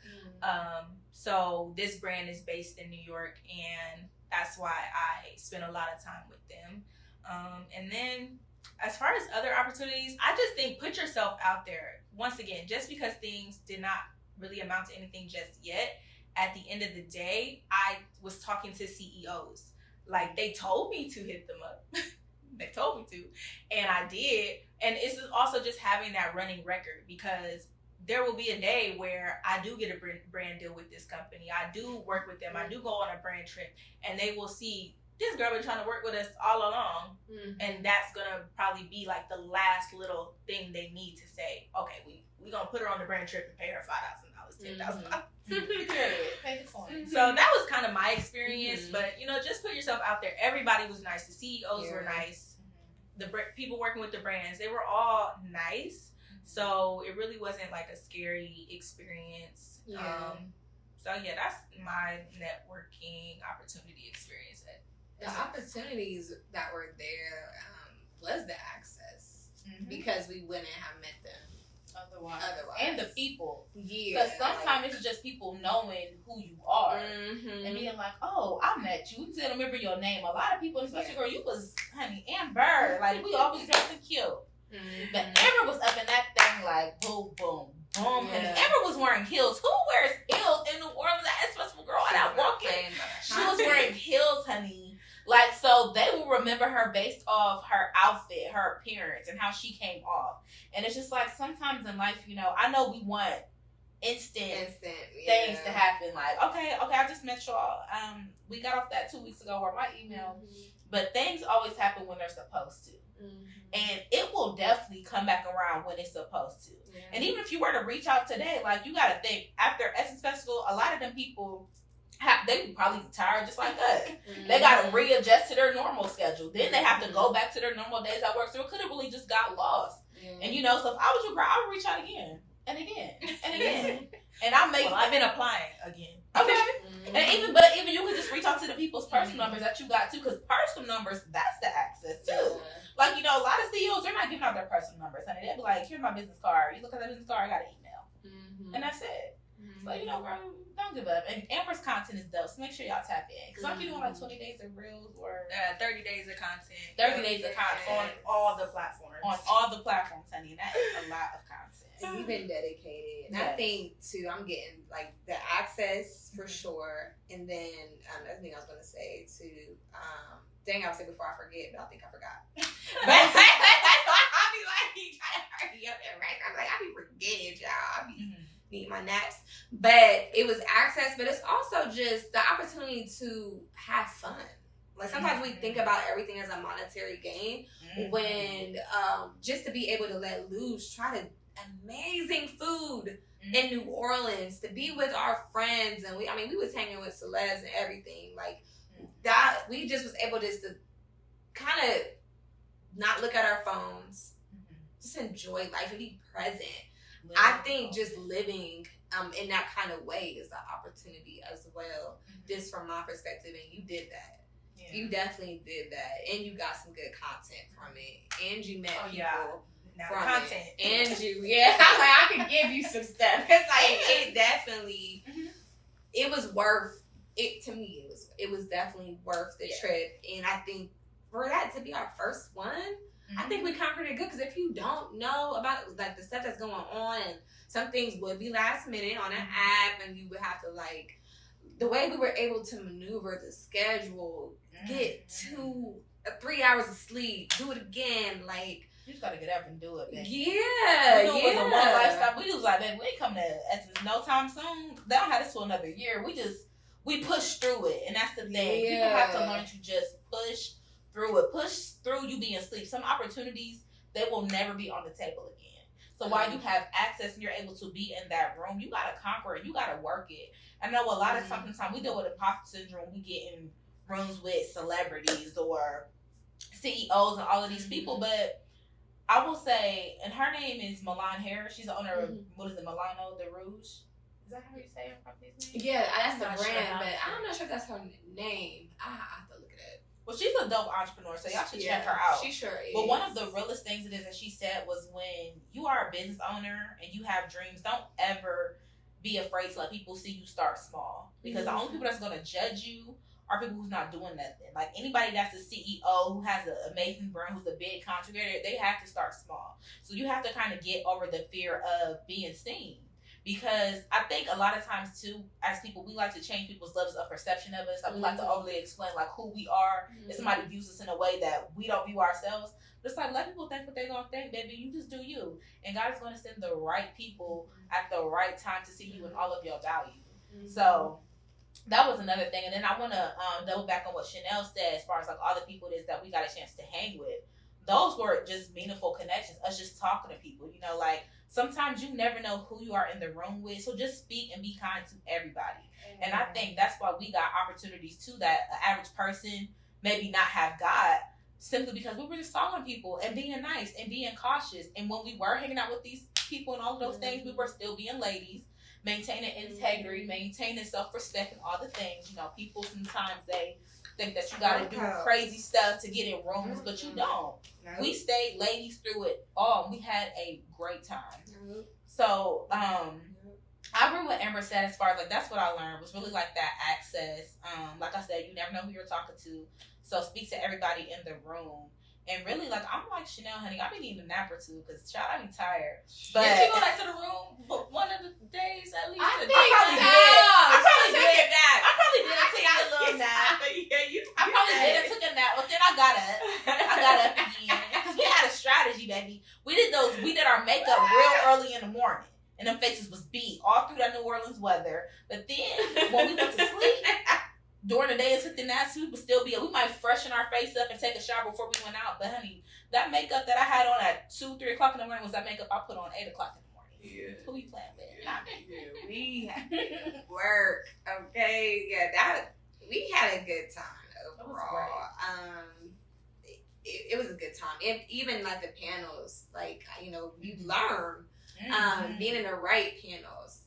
So this brand is based in New York, and that's why I spend a lot of time with them. And then as far as other opportunities, I just think put yourself out there. Once again, just because things did not really amount to anything just yet, at the end of the day, I was talking to CEOs. Like, they told me to hit them up. They told me to. And I did. And it's also just having that running record, because there will be a day where I do get a brand deal with this company. I do work with them. I do go on a brand trip, and they will see this girl been trying to work with us all along. And that's going to probably be like the last little thing they need to say, okay, we going to put her on the brand trip and pay her $5,000, $10,000. Pay the coin. So that was kind of my experience. But just put yourself out there. Everybody was nice. The CEOs were nice. The people working with the brands, they were all nice. So it really wasn't like a scary experience. So that's my networking opportunity experience. The opportunities that were there was the access, because we wouldn't have met them otherwise. And the people. Yeah. Because sometimes it's just people knowing who you are. And being like, oh, I met you. You still remember your name. A lot of people, especially girl, you was, honey, Amber. Like, we always dressing cute. But Amber was up in that thing like, boom, boom, boom. Honey. Amber was wearing heels. Who wears heels in New Orleans? That especially girl out walking. She was wearing heels, honey. Like, so they will remember her based off her outfit, her appearance, and how she came off. And it's just like, sometimes in life, I know we want instant things to happen. Like, okay, I just met y'all. We got off that 2 weeks ago, or my email. But things always happen when they're supposed to. And it will definitely come back around when it's supposed to. And even if you were to reach out today, like, you got to think, after Essence Festival, a lot of them people, they would probably be tired just like us. They got to readjust to their normal schedule. Then they have to go back to their normal days at work. So it could have really just got lost. And so if I was your girl, I would reach out again and again and again. And I've been applying again. Okay. And even you could just reach out to the people's personal numbers that you got too, because personal numbers, that's the access too. Like, a lot of CEOs, they're not giving out their personal numbers, honey. They'll be like, here's my business card. You look at that business card, I got an email. And that's it. So, girl, don't give up. And Amber's content is dope, so make sure y'all tap in. Because aren't you doing like 20 days of reels or 30 days of content? 30 days of content. On all the platforms. On all the platforms, honey. And that is a lot of content. And you've been dedicated. And I think, too, I'm getting, like, the access for sure. And then, another thing I was going to say, too, dang, I'll say before I forget, but I think I forgot. But I'll be like, trying to hurry up and right. I'm like, I be forgetting, y'all. I be need my naps. But it was access, but it's also just the opportunity to have fun. Like, sometimes we think about everything as a monetary gain, when just to be able to let loose, try to amazing food in New Orleans, to be with our friends, and we was hanging with celebs and everything, like that. We just was able just to kind of not look at our phones, just enjoy life and be present. I think just living in that kind of way is an opportunity as well, just from my perspective, and you did that. You definitely did that, and you got some good content from it, and you met people from content. It. And you, I'm like, I could give you some stuff, because like it definitely, it was worth it to me. It was definitely worth the trip, and I think for that to be our first one, I think we conquered it good. Because if you don't know about like the stuff that's going on, and some things would be last minute on an app, and you would have to like the way we were able to maneuver the schedule, get 3 hours of sleep, do it again, like. You just gotta get up and do it, man. Yeah, we was a one lifestyle. We was like, man, we ain't coming to Essence no time soon. They don't have this for another year. We push through it, and that's the thing. People have to learn to just push through it. Push through you being asleep. Some opportunities, they will never be on the table again. So while you have access and you're able to be in that room, you gotta conquer it. You gotta work it. I know a lot of times we deal with imposter syndrome. We get in rooms with celebrities or CEOs and all of these people, but I will say, and her name is Milan Harris. She's the owner of, what is it, Milano de Rouge? Is that how you say her company's name? Yeah, that's the brand, but I'm not sure if that's her name. I have to look at it. Well, she's a dope entrepreneur, so y'all should check her out. She sure is. But one of the realest things it is that she said was, when you are a business owner and you have dreams, don't ever be afraid to let people see you start small. Because the only people that's going to judge you are people who's not doing nothing. Like, anybody that's a CEO who has an amazing brand, who's a big contributor, they have to start small. So you have to kind of get over the fear of being seen. Because I think a lot of times, too, as people, we like to change people's levels of perception of us. Like, we like to overly explain, like, who we are. If somebody views us in a way that we don't view ourselves. But it's like, let people think what they're going to think, baby. You just do you. And God is going to send the right people at the right time to see you in all of your value. So that was another thing. And then I want to double back on what Chanel said as far as, like, all the people that we got a chance to hang with. Those were just meaningful connections. Us just talking to people, like, sometimes you never know who you are in the room with. So just speak and be kind to everybody. And I think that's why we got opportunities too that an average person maybe not have got, simply because we were just following people and being nice and being cautious. And when we were hanging out with these people and all of those things, we were still being ladies, maintaining integrity, maintaining self-respect and all the things. You know, people sometimes they think that you gotta do crazy stuff to get in rooms, but you don't. We stayed ladies through it all. We had a great time. So, I agree with what Amber said as far as like that's what I learned was really like that access. Like I said, you never know who you're talking to, so speak to everybody in the room. And really, like I'm like Chanel, honey, I be needing a nap or two because child, I be tired. But did you go back to the room one of the days at least? I probably did. I probably did take a little nap. I probably did and took a nap, but then I got up again because we had a strategy, baby. We did our makeup real early in the morning. And them faces was beat all through that New Orleans weather. But then when we went to sleep, during the day and took the naps, we would still be, we might freshen our face up and take a shower before we went out. But honey, that makeup that I had on at 2, 3 o'clock in the morning was that makeup I put on 8 o'clock in the morning. Yeah. Who we playing with? We work. Okay. Yeah, we had a good time overall. It was a good time. And even like the panels, like, you know, you learn. Being in the right panels,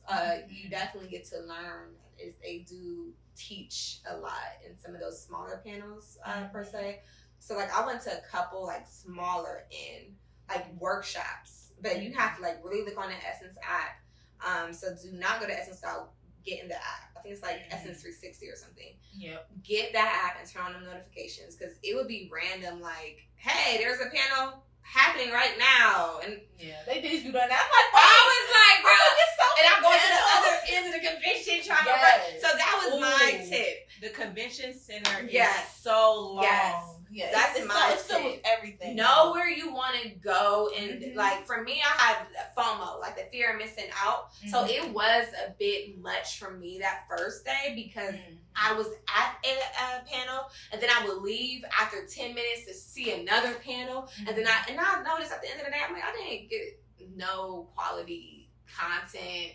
you definitely get to learn. They do teach a lot in some of those smaller panels, per se. So like I went to a couple like smaller like workshops, but you have to like really look on the Essence app. So do not go to Essence without getting the app. I think it's like Essence 360 or something. Yep. Get that app and turn on them notifications because it would be random like, hey, there's a panel happening right now, and they did you doing that. I'm like, I was like, bro, and I'm going to the other end of the convention trying to run. So that was my tip. The convention center is so long. Yes, that's my tip. With everything. Know where you want to go, and like for me, I have FOMO, like the fear of missing out. So it was a bit much for me that first day because I was at a panel, and then I would leave after 10 minutes to see another panel, and then I noticed at the end of the day, I'm like, I didn't get no quality content,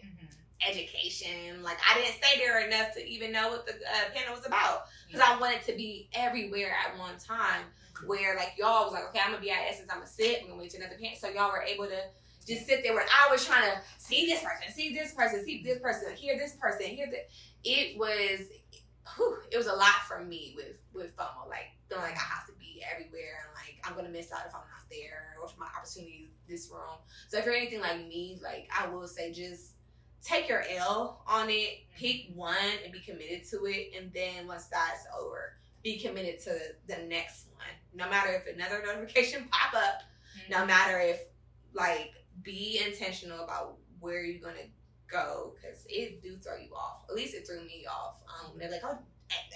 education. Like I didn't stay there enough to even know what the panel was about because I wanted to be everywhere at one time. Where like y'all was like, okay, I'm gonna be at Essence, I'm gonna sit, I'm gonna wait to another panel. So y'all were able to just sit there where I was trying to see this person, hear this person, hear that. It was a lot for me with FOMO, like feeling like I have to be everywhere and like I'm gonna miss out if I'm not there or if my opportunity is this room. So if you're anything like me, like I will say just take your L on it, pick one and be committed to it, and then once that's over, be committed to the next one. No matter if another notification pop up, no matter if like be intentional about where you're gonna go, because it do throw you off. At least it threw me off. They're like, oh,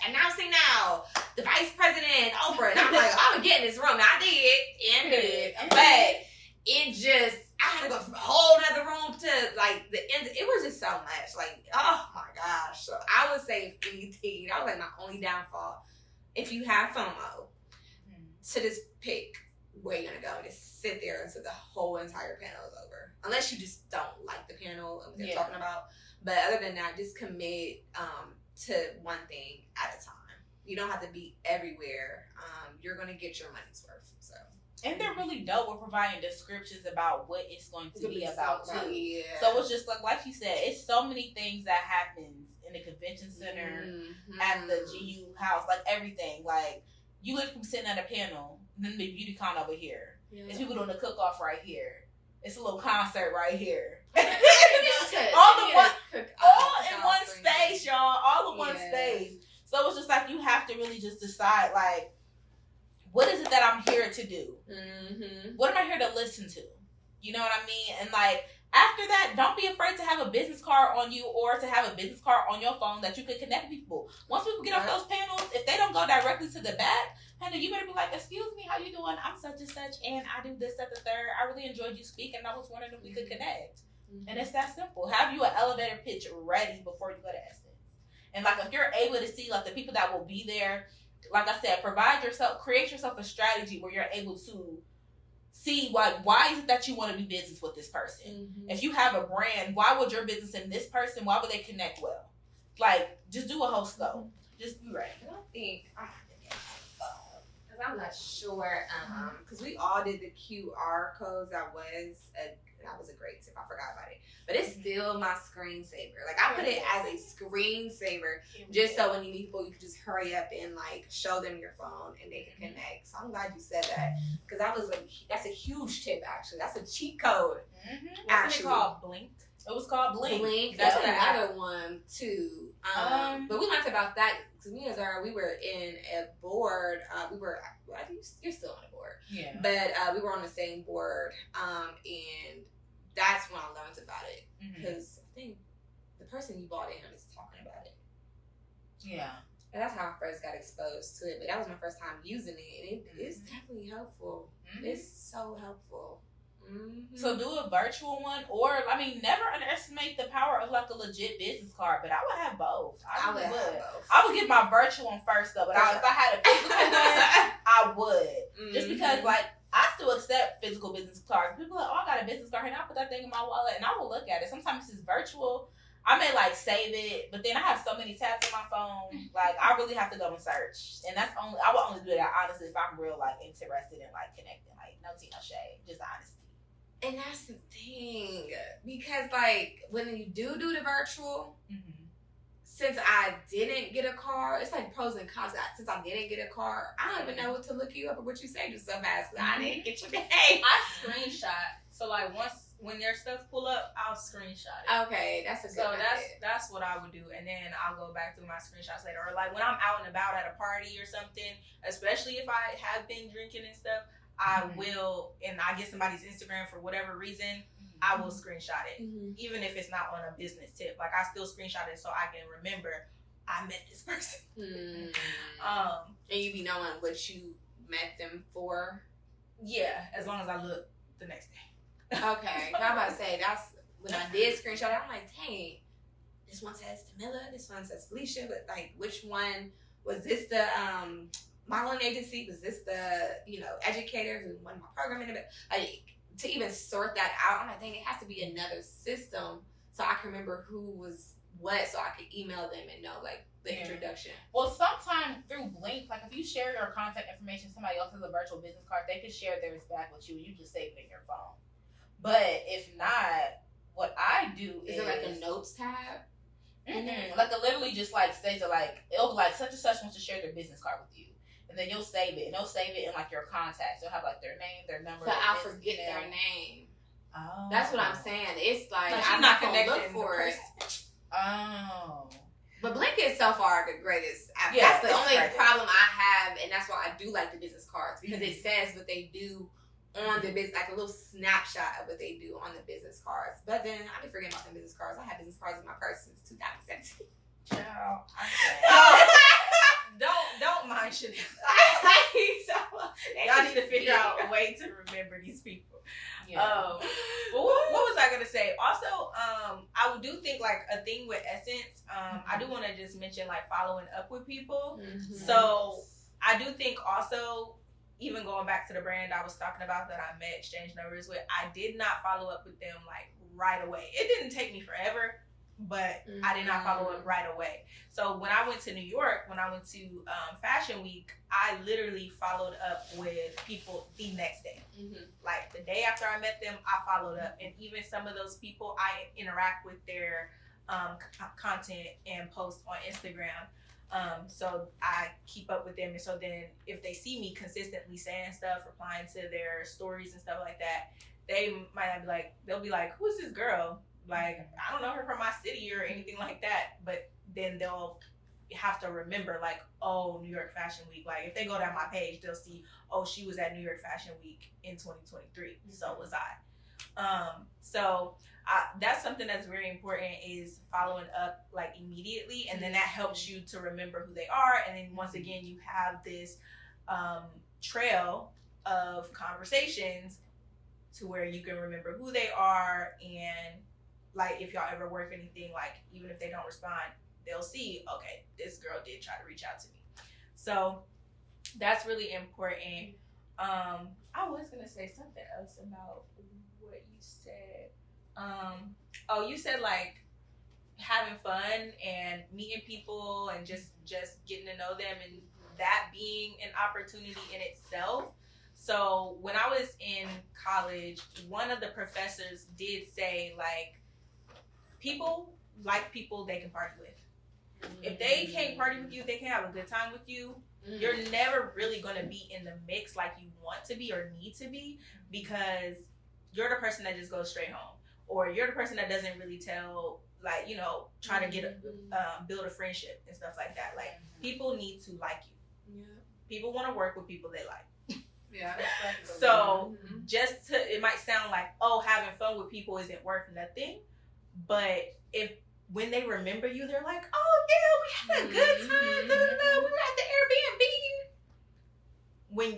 announcing now the vice president Oprah, and I'm like, I'm gonna get in this room. Now, I did, but it just I had to go from a whole other room to like the end. It was just so much. Like, oh my gosh. So I would say if anything, that was like my only downfall. If you have FOMO, to just pick where you're gonna go and just sit there until the whole entire panel is over. Unless you just don't like the panel and what they're talking about. But other than that, just commit to one thing at a time. You don't have to be everywhere. You're gonna get your money's worth. So. And they're really dope with providing descriptions about what it's going to be about too. Yeah. So it's just like you said, it's so many things that happens in the convention center, at the GU house, like everything. Like you look from sitting at a panel, and then the beauty con over here. Yeah. It's people doing the cook off right here. It's a little concert right here. all in one space, y'all. All in one space. So it's just like you have to really just decide like, what is it that I'm here to do? What am I here to listen to? You know what I mean? And like after that, don't be afraid to have a business card on you or to have a business card on your phone that you can connect with people. Once people get off those panels, if they don't go directly to the back, honey, you better be like, excuse me, how you doing? I'm such and such, and I do this, that, the third. I really enjoyed you speaking, and I was wondering if we could connect. And it's that simple. Have you an elevator pitch ready before you go to Essence. And like if you're able to see like the people that will be there, like I said, create yourself a strategy where you're able to see why is it that you want to do business with this person? If you have a brand, why would your business and this person, why would they connect well? Like, just do a whole scope. Just be right. I don't think I have to get my phone because I'm not sure. Because we all did the QR codes. That was a great tip. I forgot about it, but it's still my screensaver. Like I put it as a screensaver, just so when you meet people, you can just hurry up and like show them your phone and they can connect. So I'm glad you said that because that's a huge tip. Actually, that's a cheat code. Wasn't it called Blinked? It was called Blink. That's another one too. But we learned about that because me and Zara, we were in a board. I think you're still on a board. Yeah. But we were on the same board, and that's when I learned about it because I think the person you bought in is talking about it. Yeah. And that's how I first got exposed to it. But that was my first time using it, and it's definitely helpful. It's so helpful. So do a virtual one, or never underestimate the power of like a legit business card. But I would have both. I would. I would get my virtual one first though. But if I had a physical one, I would. Just because like I still accept physical business cards. People are like, oh, I got a business card, and I put that thing in my wallet, and I will look at it. Sometimes it's virtual. I may like save it, but then I have so many tabs on my phone. Like I really have to go and search, and I would only do that honestly if I'm real like interested in like connecting. Like no tea, no shade, just honesty. And that's the thing, because like when you do the virtual, since I didn't get a car, it's like pros and cons. Since I didn't get a car, I don't even know what to look you up or what you say to so fast. I didn't get your name. I screenshot. So like when their stuff pull up, I'll screenshot it. Okay, that's a good So that's what I would do, and then I'll go back through my screenshots later. Or like when I'm out and about at a party or something, especially if I have been drinking and stuff. I will, and I get somebody's Instagram for whatever reason, I will screenshot it. Even if it's not on a business tip. Like, I still screenshot it so I can remember I met this person. And you be knowing what you met them for? Yeah, as long as I look the next day. Okay. I'm about to say, that's when I did screenshot it, I'm like, dang, this one says Tamila, this one says Felicia, but like, which one, was this the, modeling agency, was this the educator who won my program in a bit? Like to even sort that out, I'm like, dang, it has to be another system so I can remember who was what, so I could email them and know like the introduction. Well, sometimes through Blink, like if you share your contact information, somebody else has a virtual business card, they can share theirs back with you, and you just save it in your phone. But if not, what I do is it like a notes tab? Like it literally just like states like it'll be like such and such wants to share their business card with you. And then you'll save it, and they'll save it in like your contacts. You'll have like their name, their number. But I'll forget their name. Oh, that's what I'm saying. It's like I'm not gonna look for it. Oh, but Blink is so far the greatest app. Yeah, that's the only problem I have, and that's why I do like the business cards because it says what they do on the business, like a little snapshot of what they do on the business cards. But then I be forgetting about the business cards. I had business cards in my purse since 2017. Child, Don't mind Chanel. Y'all Y'all need to figure out a way to remember these people. Well, what was I gonna say? Also, I do think like a thing with Essence. I do want to just mention like following up with people. So I do think also, even going back to the brand I was talking about that I met, exchanged numbers with, I did not follow up with them like right away. It didn't take me forever, but I did not follow up right away. So when I went to New York, when I went to Fashion Week, I literally followed up with people the next day. Like the day after I met them, I followed up. And even some of those people, I interact with their content and post on Instagram. So I keep up with them. And so then if they see me consistently saying stuff, replying to their stories and stuff like that, they might not be like, they'll be like, who's this girl? Like, I don't know her from my city or anything like that. But then they'll have to remember, like, oh, New York Fashion Week. Like, if they go down my page, they'll see, oh, she was at New York Fashion Week in 2023. So was I. So that's something that's very important, is following up, like, immediately. And then that helps you to remember who they are. And then once again, you have this trail of conversations to where you can remember who they are, and like if y'all ever work anything, like even if they don't respond, they'll see, okay, this girl did try to reach out to me. So that's really important. I was gonna say something else about what you said. You said like having fun and meeting people and just getting to know them, and that being an opportunity in itself. So when I was in college, one of the professors did say like people like people they can party with. If they can't party with you, they can have a good time with you. You're never really going to be in the mix like you want to be or need to be, because you're the person that just goes straight home, or you're the person that doesn't really tell, like, you know, try to get build a friendship and stuff like that. Like, people need to like you. Yeah. People want to work with people they like. Yeah. So it might sound like, oh, having fun with people isn't worth nothing, but when they remember you, they're like, oh yeah, we had a good time. We were at the Airbnb.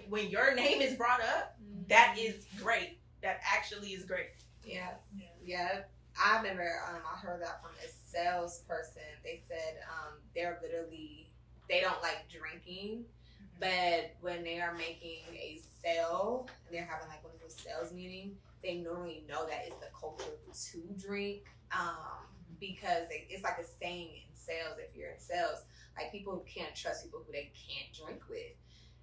When your name is brought up, that is great. That actually is great. Yeah. I remember I heard that from a salesperson. They said they don't like drinking, but when they are making a sale and they're having like one of those sales meetings, they normally know that it's the culture to drink. Because it's like a saying in sales, if you're in sales, like people can't trust people who they can't drink with.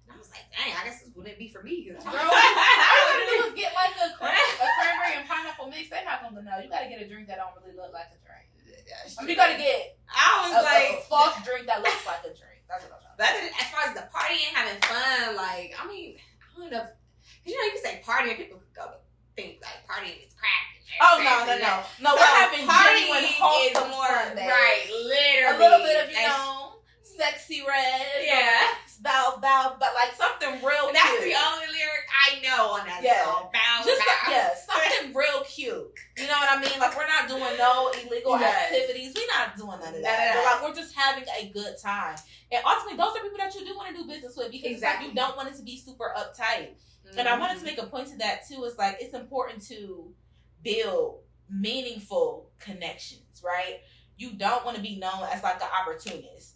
And I was like, dang, I guess this wouldn't be for me. Girl, all you do is get like a cranberry and pineapple mix. They're not gonna know. You gotta get a drink that don't really look like a drink. I mean, you gotta get a false drink that looks like a drink. That's what I'm talking about. But as far as the partying, having fun, like, I mean, I don't know. Because, you know, you can say partying, people could go think like partying is crack. Oh, no. No, we're having genuine wholesome fun there. Right, literally. A little bit of, sexy red. Yeah. Bow, but like something real cute. That's the only lyric I know on that song. Bow, something real cute. You know what I mean? Like, we're not doing no illegal activities. We're not doing none of that. Like, we're just having a good time. And ultimately, those are people that you do want to do business with, because like, you don't want it to be super uptight. And I wanted to make a point to that too. Is like, it's important to build meaningful connections, right? You don't want to be known as like an opportunist.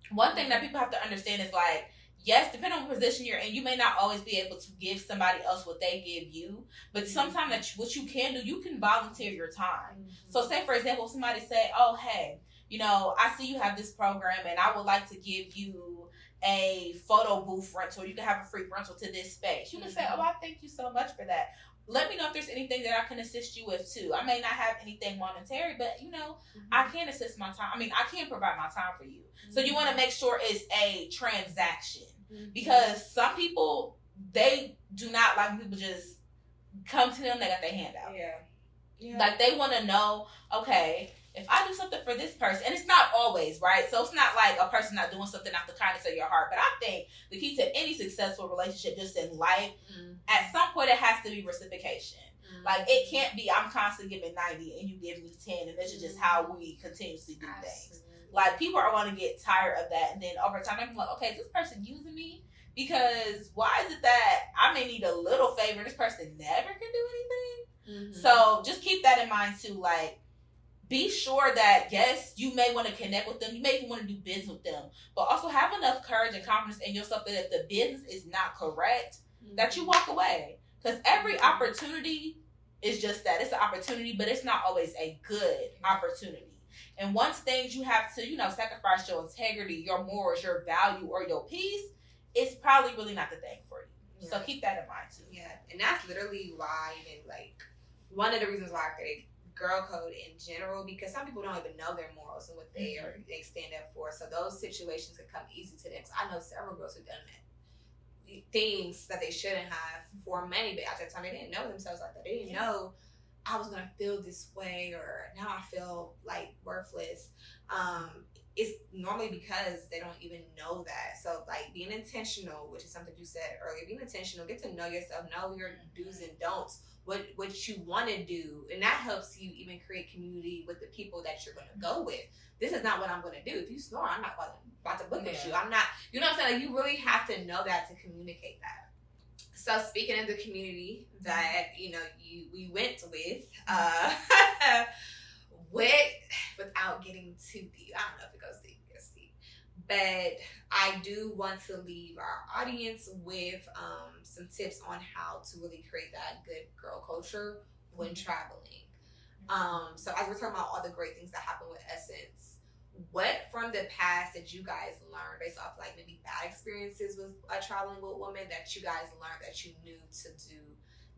One thing that people have to understand is like, yes, depending on the position you're in, you may not always be able to give somebody else what they give you, but sometimes what you can do, you can volunteer your time. So say, for example, somebody say, oh, hey, I see you have this program and I would like to give you a photo booth rental. You can have a free rental to this space. You can say, oh, I thank you so much for that. Let me know if there's anything that I can assist you with too. I may not have anything monetary, but I can assist my time. I mean, I can provide my time for you. So you want to make sure it's a transaction, because some people, they do not like people just come to them, they got their hand out. Yeah. Like, they want to know, okay, if I do something for this person, and it's not always, right? So it's not like a person not doing something out the kindness of your heart. But I think the key to any successful relationship just in life, at some point, it has to be reciprocation. Like, it can't be, I'm constantly giving 90 and you give me 10, and this is just how we continuously do things. Like, people are going to get tired of that, and then over time, I'm like, okay, is this person using me? Because why is it that I may need a little favor, this person never can do anything? So just keep that in mind too. Like, be sure that, yes, you may want to connect with them. You may even want to do business with them. But also have enough courage and confidence in yourself that if the business is not correct, that you walk away. Because every opportunity is just that. It's an opportunity, but it's not always a good opportunity. And once things you have to, sacrifice your integrity, your morals, your value, or your peace, it's probably really not the thing for you. So keep that in mind too. Yeah. And that's literally why, one of the reasons why I created Girl Code in general, because some people don't even know their morals and what they stand up for. So those situations can come easy to them. So I know several girls who've done that. Things that they shouldn't have for money, but at that time they didn't know themselves like that. They didn't know I was gonna feel this way, or now I feel like worthless. It's normally because they don't even know that. So like, being intentional, which is something you said earlier, being intentional, get to know yourself, know your do's and don'ts, what you want to do, and that helps you even create community with the people that you're going to go with. This is not what I'm going to do. If you snore, I'm not about to look at you. I'm not, you know what I'm saying? Like, you really have to know that to communicate that. So speaking of the community that, we went with, without getting too deep, I don't know if it goes deep, but I do want to leave our audience with some tips on how to really create that good girl culture when traveling. So as we're talking about all the great things that happen with Essence, what from the past did you guys learn based off like maybe bad experiences with traveling with women that you guys learned that you knew to do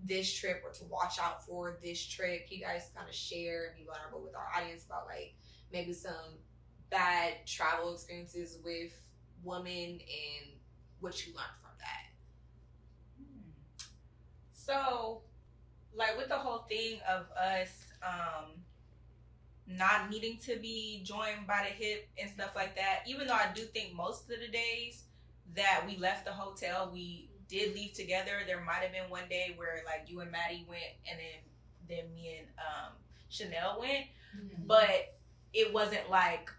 this trip or to watch out for this trip? Can you guys kind of share and be vulnerable with our audience about like maybe some bad travel experiences with women and what you learned from that? So, like with the whole thing of us not needing to be joined by the hip and stuff like that, even though I do think most of the days that we left the hotel, we did leave together. There might have been one day where like you and Maddie went and then me and Chanel went, but it wasn't like,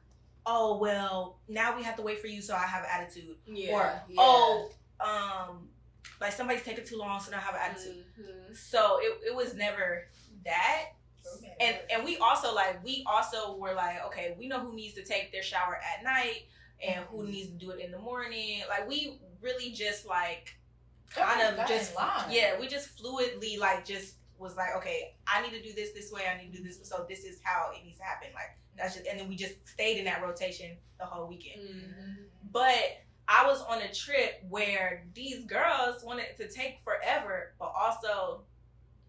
oh well, now we have to wait for you, so I have attitude, like somebody's taking too long, so now I have attitude. So it was never that. And we also were like, okay, we know who needs to take their shower at night and who needs to do it in the morning. Like we really just like kind of just we just fluidly like just was like, okay, I need to do this way, I need to do this, so this is how it needs to happen. Like that's just, and then we just stayed in that rotation the whole weekend. But I was on a trip where these girls wanted to take forever, but also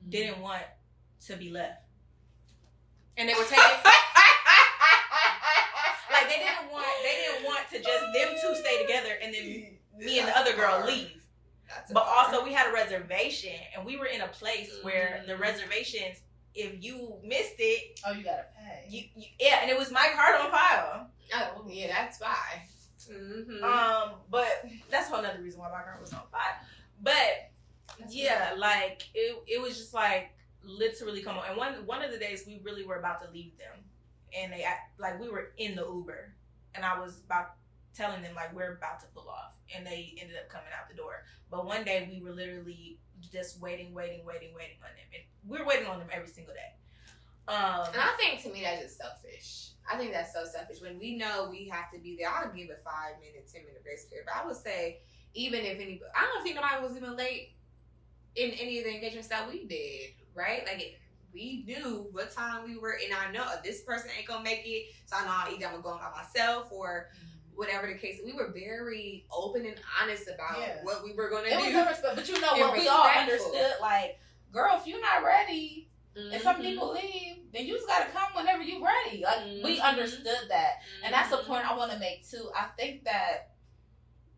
didn't want to be left. And they were taking like they didn't want to just them two stay together and then me and the other girl leave. But also we had a reservation and we were in a place where the reservations, if you missed it, you gotta pay. And it was my card on file. Oh yeah, that's fine. But that's a whole nother reason why my card was on file. But like it was just like literally come on. And one of the days we really were about to leave them, and they like we were in the Uber, and I was about telling them like we're about to pull off, and they ended up coming out the door. But one day we were literally just waiting on them, and we're waiting on them every single day. And I think to me that's just selfish. I think that's so selfish. When we know we have to be there, I'll give a 5-minute, 10-minute grace period. But I would say even if I don't think nobody was even late in any of the engagements that we did, right? Like we knew what time we were, and I know this person ain't gonna make it, so I know either I'm going by myself or whatever the case. We were very open and honest about what we were gonna do. But you know what we all understood, like, girl, if you're not ready, and some people leave, then you just gotta come whenever you're ready. Like we understood that, and that's the point I want to make too. I think that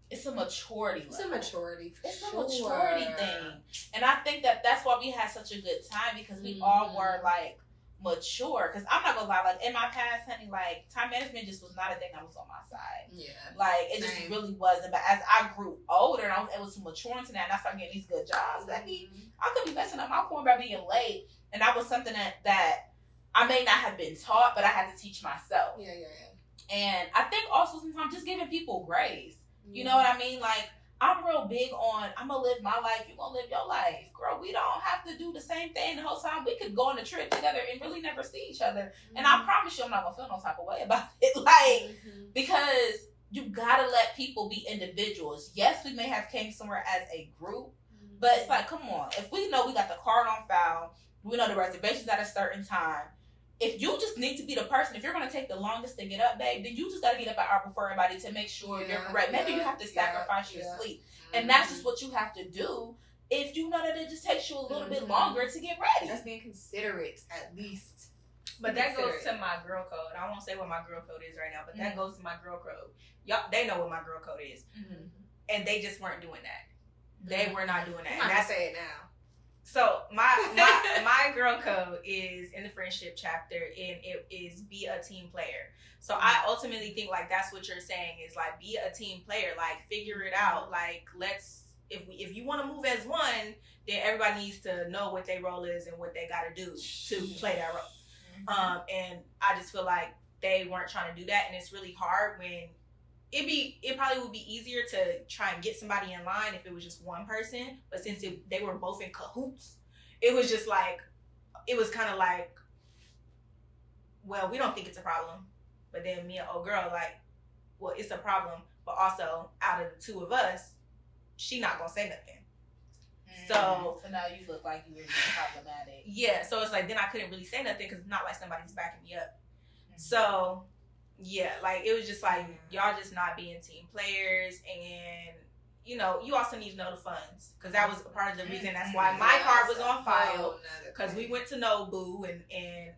it's a maturity. It's a maturity thing, and I think that that's why we had such a good time, because we all were like mature. Because I'm not gonna lie, like in my past, honey, like time management just was not a thing that was on my side. Like it just really wasn't. But as I grew older and I was able to mature into that, and I started getting these good jobs, I could be messing up my form by being late, and that was something that I may not have been taught, but I had to teach myself. And I think also sometimes just giving people grace. You know what I mean? Like, I'm real big on, I'm going to live my life, you're going to live your life. Girl, we don't have to do the same thing the whole time. We could go on a trip together and really never see each other. And I promise you I'm not going to feel no type of way about it. Like, because you got to let people be individuals. Yes, we may have came somewhere as a group, but it's like, come on. If we know we got the card on file, we know the reservations at a certain time, if you just need to be the person, if you're going to take the longest to get up, babe, then you just got to get up an hour before everybody to make sure you're correct. Maybe you have to sacrifice your sleep. And that's just what you have to do if you know that it just takes you a little bit longer to get ready. That's being considerate, at least. But that goes to my girl code. I won't say what my girl code is right now, but that goes to my girl code. Y'all, they know what my girl code is. And they just weren't doing that. They were not doing that. I'm not say it now. So my girl code is in the friendship chapter, and it is be a team player. So I ultimately think like that's what you're saying is like be a team player, like figure it out. Like if you want to move as one, then everybody needs to know what their role is and what they got to do to play that role. And I just feel like they weren't trying to do that, and it's really hard when it probably would be easier to try and get somebody in line if it was just one person, but since they were both in cahoots, it was just like, it was kind of like, well, we don't think it's a problem, but then me and old girl like, well, it's a problem, but also out of the two of us, she not gonna say nothing. So now you look like you were being problematic. Yeah, so it's like then I couldn't really say nothing because it's not like somebody's backing me up. So yeah, like it was just like y'all just not being team players, and you know you also need to know the funds because that was a part of the reason. That's why my card was on file because we went to Nobu and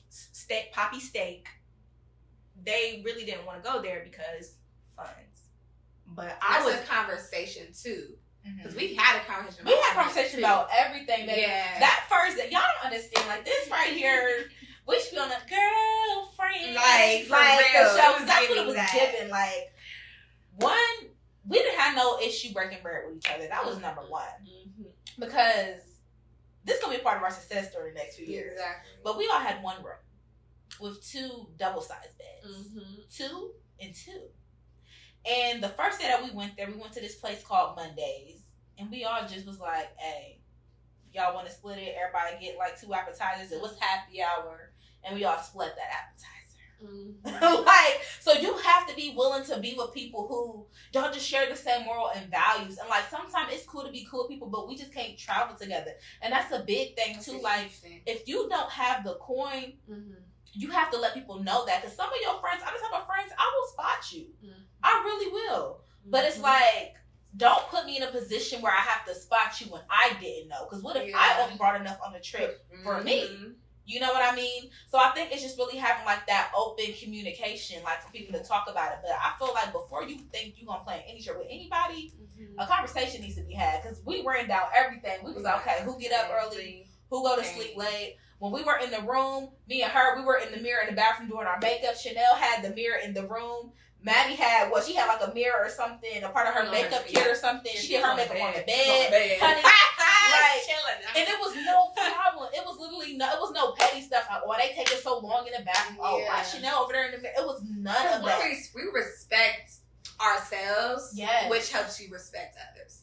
steak Poppy Steak. They really didn't want to go there because funds. But I was a conversation too. Because we had a conversation. We had a conversation about everything. Baby. Yeah. That first, y'all don't understand. Like this right here, we should be on a girlfriend. Like the show. That's what it was given. Like one, we didn't have no issue breaking bread with each other. That was number one. Because this is gonna be a part of our success story the next few years. Exactly. But we all had one room with 2 double-sized beds, 2 and 2. And the first day that we went there, we went to this place called Mondays. And we all just was like, hey, y'all want to split it? Everybody get like 2 appetizers. It was happy hour. And we all split that appetizer. Like, so you have to be willing to be with people who don't just share the same moral and values. And like, sometimes it's cool to be cool with people, but we just can't travel together. And that's a big thing too. Like, if you don't have the coin, you have to let people know that. Because some of your friends, I'm the type of friends, I will spot you. I really will. But it's like, don't put me in a position where I have to spot you when I didn't know. Because what if I only brought enough on the trip for me? You know what I mean? So I think it's just really having like that open communication, like for people to talk about it. But I feel like before you think you're going to plan any trip with anybody, a conversation needs to be had. Because we ran down everything. We was like, okay, who get up early? Who go to sleep late? When we were in the room, me and her, we were in the mirror in the bathroom doing our makeup. Chanel had the mirror in the room. Maddie had she had like a mirror or something, a part of her makeup kit or something. She had her makeup on the bed. Honey, like, and it was no problem. It was literally it was no petty stuff. Like, they taking so long in the bathroom. Oh, why Chanel over there in the mirror? It was none of that. We respect ourselves, which helps you respect others.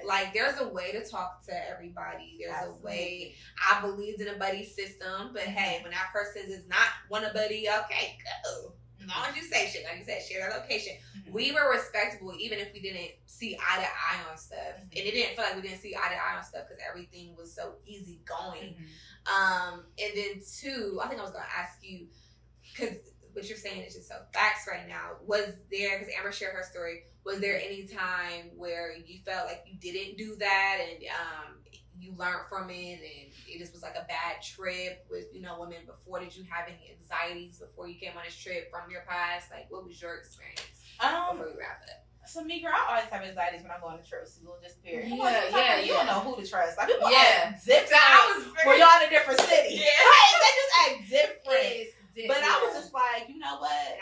Like there's a way to talk to everybody. There's a way. I believed in a buddy system, but hey, when that person is not one a buddy, okay, go. As long as you say shit, like you said, share their location. We were respectable even if we didn't see eye to eye on stuff. And it didn't feel like we didn't see eye to eye on stuff because everything was so easy going. And then 2, I think I was going to ask you, because what you're saying is just so facts right now. Was there, because Amber shared her story, was there any time where you felt like you didn't do that and you learned from it and it just was like a bad trip with, women before? Did you have any anxieties before you came on this trip from your past? Like, what was your experience before we wrap up? So me, girl, I always have anxieties when I go on a trip. So we'll just period. You don't know who to trust. Like, people act different. When y'all in a different city. They just act different. But I was just like, you know what?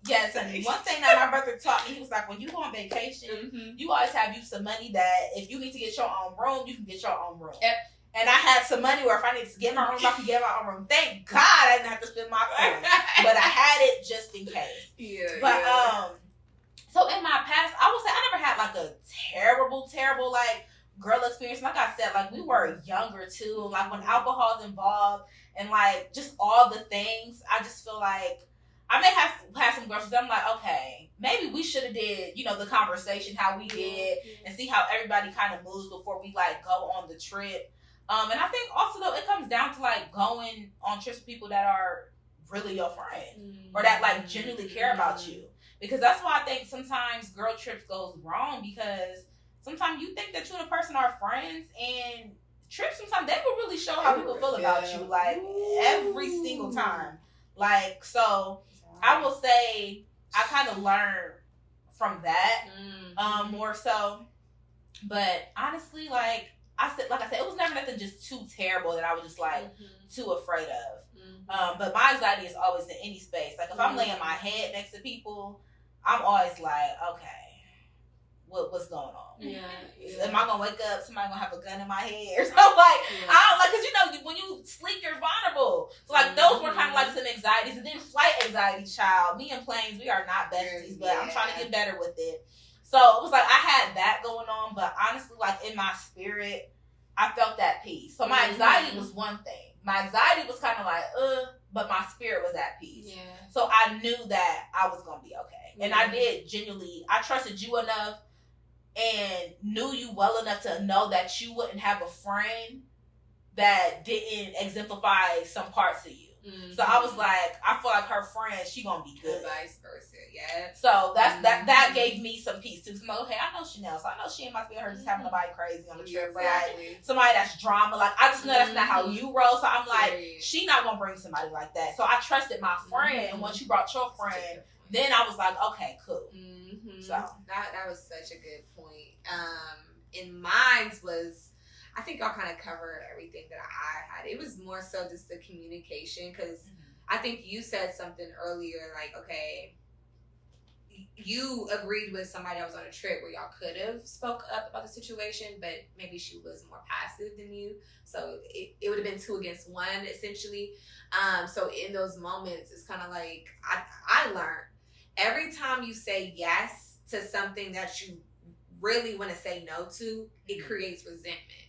Yes, and one thing that my brother taught me, he was like, when you go on vacation, you always have you some money that if you need to get your own room, you can get your own room. And I had some money where if I need to get my room, I can get my own room. Thank God I didn't have to spend my coin. But I had it just in case. So in my past, I would say I never had like a terrible like girl experience. Like I said, like we were younger too. Like when alcohol's involved and like just all the things, I just feel like I may have had some girls that I'm like, okay, maybe we should have did, the conversation how we did and see how everybody kind of moves before we like go on the trip. And I think also though it comes down to like going on trips with people that are really your friend or that like genuinely care about you. Because that's why I think sometimes girl trips goes wrong because sometimes you think that you and a person are friends and trips sometimes they will really show how people feel about you like every single time. Like, so I will say I kind of learned from that more so. But honestly, like I said, it was never nothing just too terrible that I was just like too afraid of. But my anxiety is always in any space. Like if I'm laying my head next to people, I'm always like, okay, what's going on? Am I gonna wake up? Somebody gonna have a gun in my head or something? Like I don't like, cause when you sleep, you're vulnerable. So like those were kind of like some anxieties, and then flight anxiety. Child, me and planes, we are not besties, but I'm trying to get better with it. So it was like I had that going on, but honestly, like in my spirit, I felt that peace. So my anxiety was one thing. My anxiety was kind of like, but my spirit was at peace. So I knew that I was gonna be okay, and I did genuinely. I trusted you enough and knew you well enough to know that you wouldn't have a friend that didn't exemplify some parts of you. Mm-hmm. So I was like, I feel like her friend, she gonna be good. And vice versa, yeah. So that gave me some peace too. So, okay, I know Chanel, so I know she ain't about to be her just having nobody crazy on the trip. Exactly. Like somebody that's drama. Like I just know that's not how you roll. So I'm like, she not gonna bring somebody like that. So I trusted my friend, and once you brought your friend, then I was like, okay, cool. Mm-hmm. So that was such a good point. And mine was, I think I'll kind of cover everything that I had. It was more so just the communication, because I think you said something earlier, like, okay, you agreed with somebody that was on a trip where y'all could have spoke up about the situation, but maybe she was more passive than you. So it would have been 2 against 1, essentially. So in those moments, it's kind of like, I learned, every time you say yes to something that you really want to say no to, it creates resentment.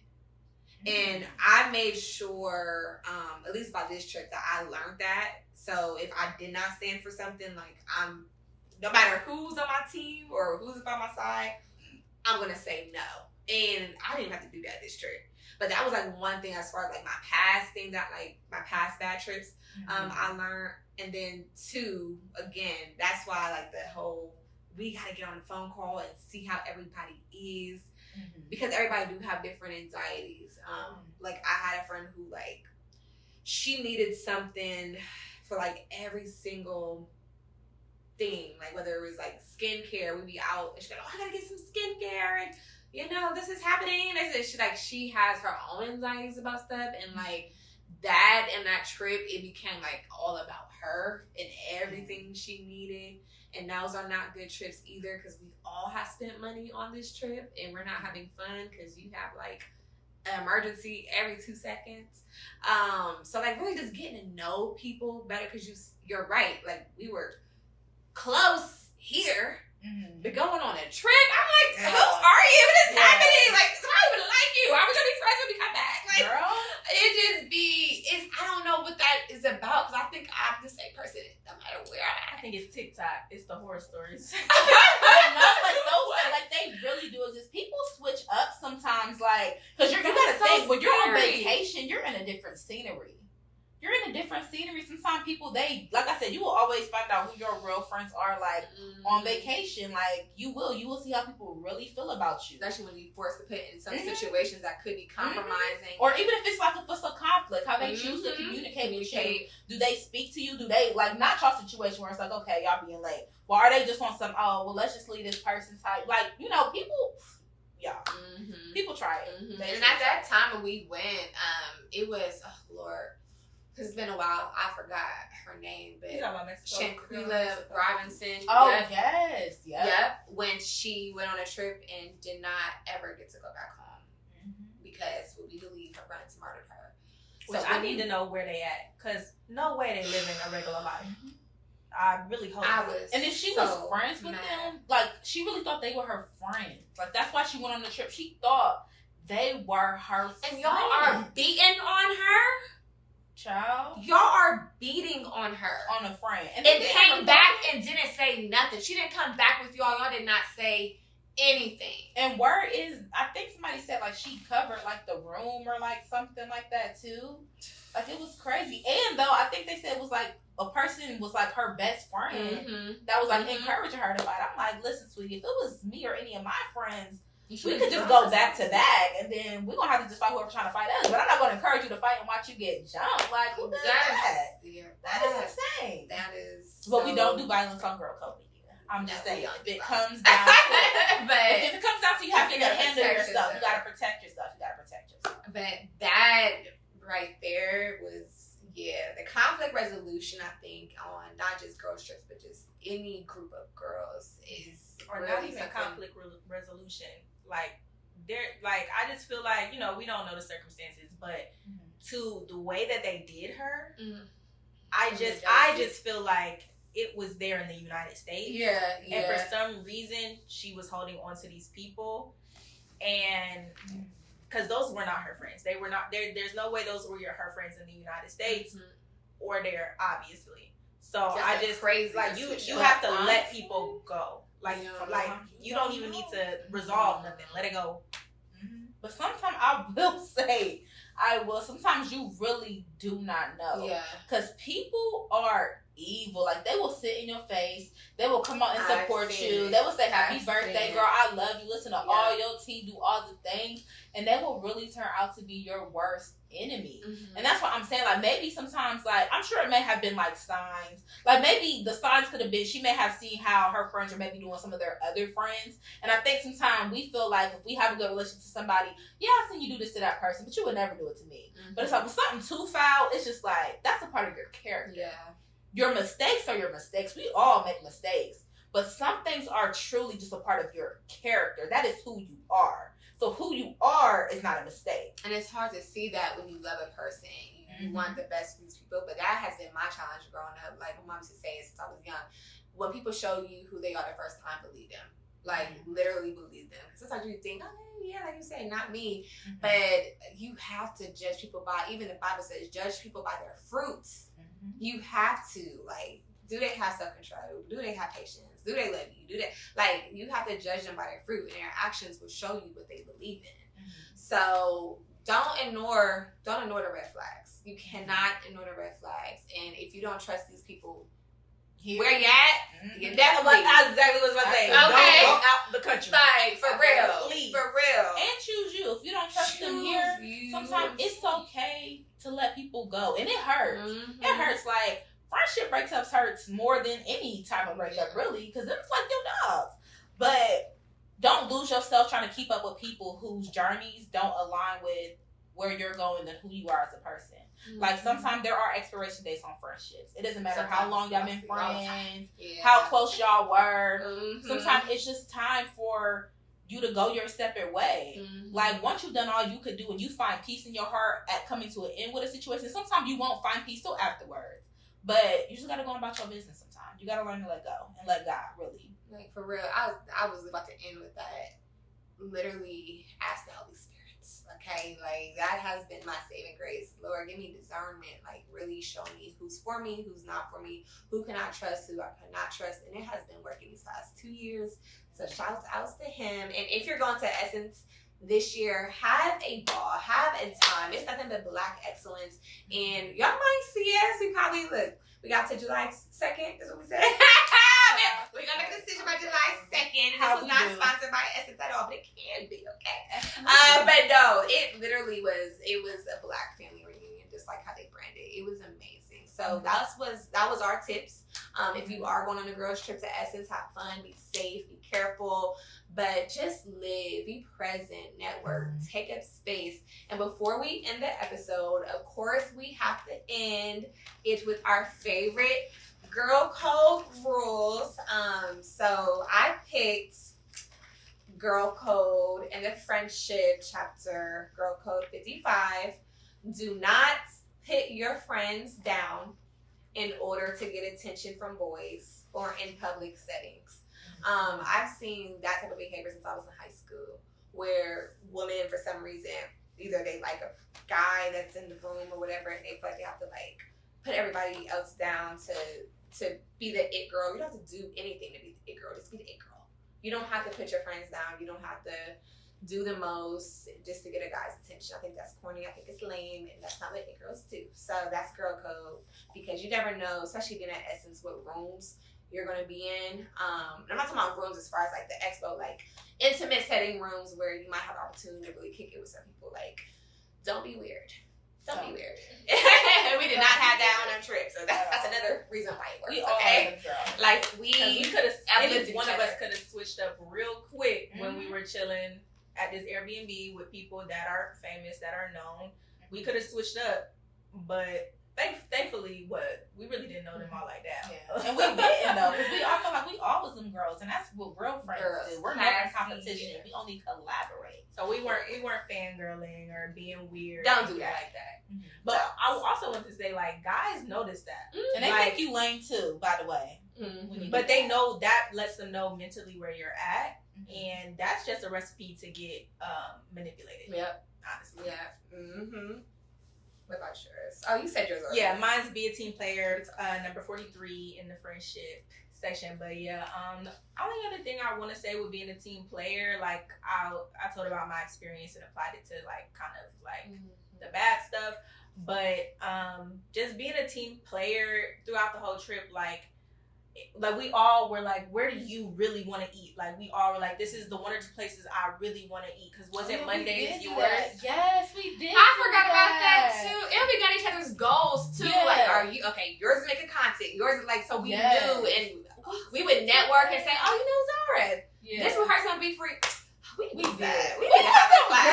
And I made sure, at least by this trip, that I learned that. So if I did not stand for something, like no matter who's on my team or who's by my side, I'm going to say no. And I didn't have to do that this trip. But that was like one thing as far as like my past thing, that like my past bad trips, I learned. And then 2, again, that's why like the whole, we got to get on the phone call and see how everybody is. Because everybody do have different anxieties. Like I had a friend who like, she needed something for like every single thing, like whether it was like skincare, we'd be out and she'd be like, oh, I gotta get some skincare, and you know, this is happening. And she has her own anxieties about stuff, and like that and that trip, it became like all about her and everything she needed. And those are not good trips either, because we all have spent money on this trip and we're not having fun because you have like an emergency every 2 seconds. So like really just getting to know people better, because you're right. Like we were close here, but going on a trip, I'm like, who are you? What is happening? Like somebody would like you. Why would you be friends when we come back? Like, girl, I don't know what that is about, because I think I'm the same person no matter where I'm at. I think it's TikTok. It's the horror stories. Like they really do exist. People switch up sometimes, like, because you gotta think, when you're on vacation, you're in a different scenery. You're in a different scenery. Sometimes people, like I said, you will always find out who your real friends are, like, on vacation. Like, you will see how people really feel about you. Especially when you're forced to put in some situations that could be compromising. Or even if it's like a conflict, how they choose to communicate with you. Do they speak to you? Do they, like, not your situation where it's like, okay, y'all being late. Well, are they just on some, oh, well, let's just leave this person type. Like, you know, people, people try it. And at that time when we went, it was, oh, Lord, because it's been a while. I forgot her name, but Shanquilla Robinson. Oh, yes. Yep. When she went on a trip and did not ever get to go back home because we believe her friends murdered her. Which I need to know where they at, because no way they live in a regular life. I really hope. And if she was friends with them, like, she really thought they were her friends. Like, that's why she went on the trip. She thought they were her friends. And y'all are beating on her? Child. Y'all are beating on her. On a friend. And came back and didn't say nothing. She didn't come back with y'all. Y'all did not say anything. And word is, I think somebody said, like, she covered, like, the room or, like, something like that, too. Like, it was crazy. And, though, I think they said it was, like, a person was, like, her best friend that was, like, encouraging her to fight. I'm like, listen, sweetie, if it was me or any of my friends, we could just go back to back, and then we're going to have to just fight whoever's trying to fight us. But I'm not going to encourage you to fight and watch you get jumped. Like, who does that? That is insane. That is. But we don't do violence on girl code either. I'm just saying, if it comes down to it. But if it comes down to you having to handle yourself, you got to protect yourself. But that right there was, the conflict resolution, I think, on not just girls trips, but just any group of girls is, or really not even conflict resolution. Like, I just feel like, you know, we don't know the circumstances, but to the way that they did her, I just feel like it was there in the United States. Yeah. And for some reason, she was holding on to these people, and because those were not her friends. They were not there. There's no way those were her friends in the United States, or there, obviously. So I just crazy. Like, you have to let people go. Like, you don't even need to resolve nothing. Let it go. Mm-hmm. But sometimes I will say, sometimes you really do not know. Yeah. Because people are evil. Like, they will sit in your face. They will come out and support you. They will say, happy birthday, girl. I love you. Listen to all your tea. Do all the things. And they will really turn out to be your worst enemy. Mm-hmm. And that's what I'm saying. Like, maybe sometimes, like, I'm sure it may have been, like, signs. Like, maybe the signs could have been, she may have seen how her friends are maybe doing some of their other friends. And I think sometimes we feel like if we have a good relationship to somebody, yeah, I've seen you do this to that person, but you would never do it to me. Mm-hmm. But it's like, when something too foul, it's just like, that's a part of your character. Yeah. Your mistakes are your mistakes. We all make mistakes. But some things are truly just a part of your character. That is who you are. So who you are is not a mistake. And it's hard to see that when you love a person. You want the best for these people. But that has been my challenge growing up. Like my mom used to say since I was young. When people show you who they are the first time, believe them. Like, literally believe them. Sometimes you think, oh, yeah, like you say, not me. Mm-hmm. But you have to judge people by, even the Bible says, judge people by their fruits. Mm-hmm. You have to, like, do they have self-control? Do they have patience? Do they love you? Do they, like, you have to judge them by their fruit, and their actions will show you what they believe in. Mm-hmm. So don't ignore the red flags. You cannot ignore the red flags. And if you don't trust these people, where you at? You definitely. That's exactly what I was about to say. Okay. Don't go out the country. Like, for real. Please. For real. And choose you. If you don't trust them here, sometimes it's okay to let people go. And it hurts. Mm-hmm. It hurts. Like, friendship breakups hurts more than any type of breakup, really, because it's like your dogs. But don't lose yourself trying to keep up with people whose journeys don't align with where you're going and who you are as a person. Mm-hmm. Like, sometimes there are expiration dates on friendships. It doesn't matter how long y'all been friends, how close y'all were. Mm-hmm. Sometimes it's just time for you to go your separate way. Mm-hmm. Like, once you've done all you could do and you find peace in your heart at coming to an end with a situation, sometimes you won't find peace till afterwards. But you just gotta go about your business sometimes. You gotta learn to let go and let God, really. Like, for real, I was about to end with that. Literally, ask the Holy Spirit. Okay, like, that has been my saving grace. Lord, give me discernment. Like, really show me who's for me, who's not for me, who can I trust, who I cannot trust. And it has been working these past 2 years. So shout outs to him. And if you're going to Essence this year, have a ball, have a time. It's nothing but Black excellence. And y'all might see us. We got to July 2nd, is what we said. We're going to make a decision by July 2nd. This was not sponsored by Essence at all, but it can be, okay? But no, it literally was a Black family reunion, just like how they branded it. It was amazing. So that was our tips. If you are going on a girls trip to Essence, have fun, be safe, be careful, but just live, be present, network, take up space. And before we end the episode, of course, we have to end it with our favorite girl code rules. So I picked girl code in the friendship chapter, girl code 55. Do not put your friends down in order to get attention from boys or in public settings. I've seen that type of behavior since I was in high school, where women, for some reason, either they like a guy that's in the room or whatever, and they feel like they have to, like, put everybody else down to be the it girl. You don't have to do anything to be the it girl. Just be the it girl. You don't have to put your friends down. You don't have to do the most just to get a guy's attention. I think that's corny. I think it's lame, and that's not what it girls do. So that's girl code, because you never know, especially being at Essence, what rooms you're going to be in. I'm not talking about rooms as far as like the expo, like intimate setting rooms where you might have an opportunity to really kick it with some people. Like, don't be weird. Don't be weird. We did not have that on our trip, so that's another reason why it works. Okay, like we could have. One of us could have switched up real quick when we were chilling at this Airbnb with people that are famous, that are known. We could have switched up, but thankfully, we really didn't know them all like that. Yeah. And we didn't though, because we all feel like we all was them girls, and that's what real friends do. We're not in competition. We only collaborate. So we weren't fangirling or being weird. Don't do that like that. Mm-hmm. But I also want to say, like, guys notice that, and they think you lame too. By the way, but they know that lets them know mentally where you're at, and that's just a recipe to get manipulated. Yep. Honestly. Yeah. Mm-hmm. What about yours? Oh, you said yours already. Yeah, mine's be a team player, number 43 in the friendship section. But yeah, the only other thing I want to say with being a team player, like I told about my experience and applied it to like kind of like the bad stuff. But just being a team player throughout the whole trip, like we all were like, where do you really want to eat? Like we all were like, this is the one or two places I really want to eat. Because wasn't Mondays yours? Yes, we did. I forgot about that too. And we got each other's goals too. Yeah. Like, are you okay? Yours is making content. Yours is like, so we knew, and we would network and say, oh, you know, Zara, this rehearsal gonna be free. We did. We did have a class.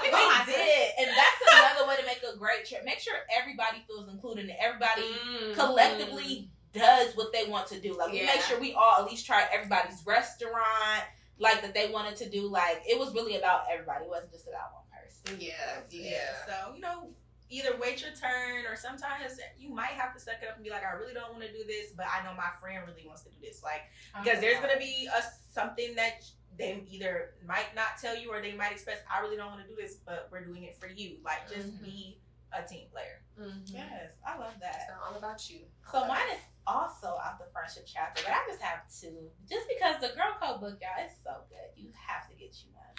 We did, and that's another way to make a great trip. Make sure everybody feels included and everybody collectively does what they want to do. Like we make sure we all at least try everybody's restaurant, like that they wanted to do. Like it was really about everybody. It wasn't just about one person. Yeah. So, you know, either wait your turn or sometimes you might have to suck it up and be like, I really don't want to do this, but I know my friend really wants to do this. Like, because there's going to be something that they either might not tell you or they might express, I really don't want to do this, but we're doing it for you. Like, just be a team player. Yes, I love that. It's all about you. So mine is also out the friendship chapter, but I just have two. Just because the Girl Code book, y'all, is so good. You have to get you one.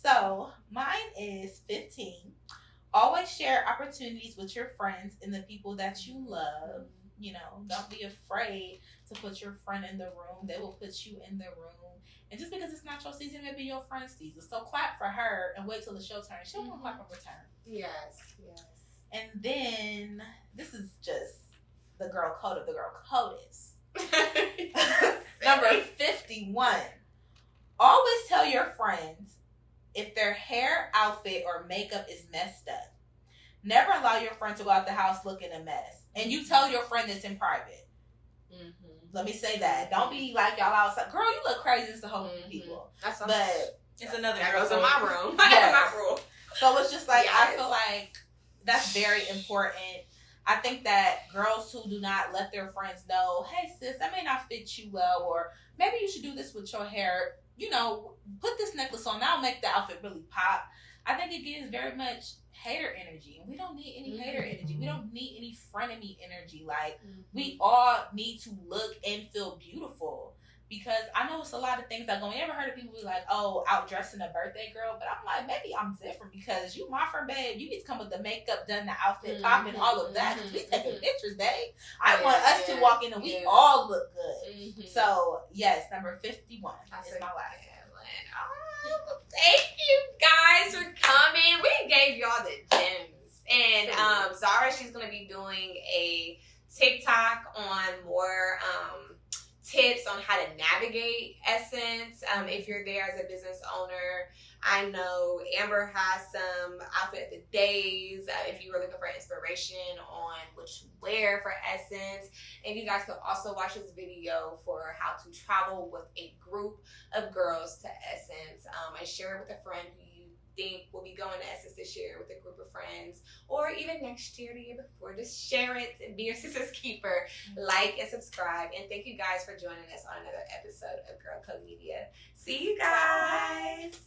So mine is 15. Always share opportunities with your friends and the people that you love. You know, don't be afraid to put your friend in the room. They will put you in the room. And just because it's not your season, maybe your friend's season. So clap for her and wait till it's your turn. She'll want to clap in return. Yes. And then, this is just the girl code of the girl codist. Number 51. Always tell your friends if their hair, outfit, or makeup is messed up. Never allow your friend to go out the house looking a mess. And you tell your friend this in private. Let me say that. Don't be like y'all outside. Girl, you look crazy as the whole people. But it's another that goes in my room. Yes. My rule. So it's just like, I feel like that's very important. I think that girls who do not let their friends know, hey sis, that may not fit you well, or maybe you should do this with your hair. You know, put this necklace on. That'll make the outfit really pop. I think it gives very much hater energy. And we don't need any hater energy. We don't need any frenemy energy. Like, we all need to look and feel beautiful. Because I know it's a lot of things that go. You ever heard of people be like, oh, outdressing a birthday girl? But I'm like, maybe I'm different because you my friend, babe. You need to come with the makeup done, the outfit popping, all of that. We taking pictures, babe. I want us to walk in and we all look good. So, yes, number 51 is my last. Oh, thank you guys for coming. We gave y'all the gems. And Zara, she's going to be doing a TikTok on more tips on how to navigate Essence if you're there as a business owner. I know Amber has some outfit of the days if you were looking for inspiration on what to wear for Essence. And you guys could also watch this video for how to travel with a group of girls to Essence and share it with a friend who you think will be going to Essence this year with a group of friends, or even next year the year before. Just share it and be your sister's keeper. Like and subscribe. And thank you guys for joining us on another episode of Girl Code Media. See you guys.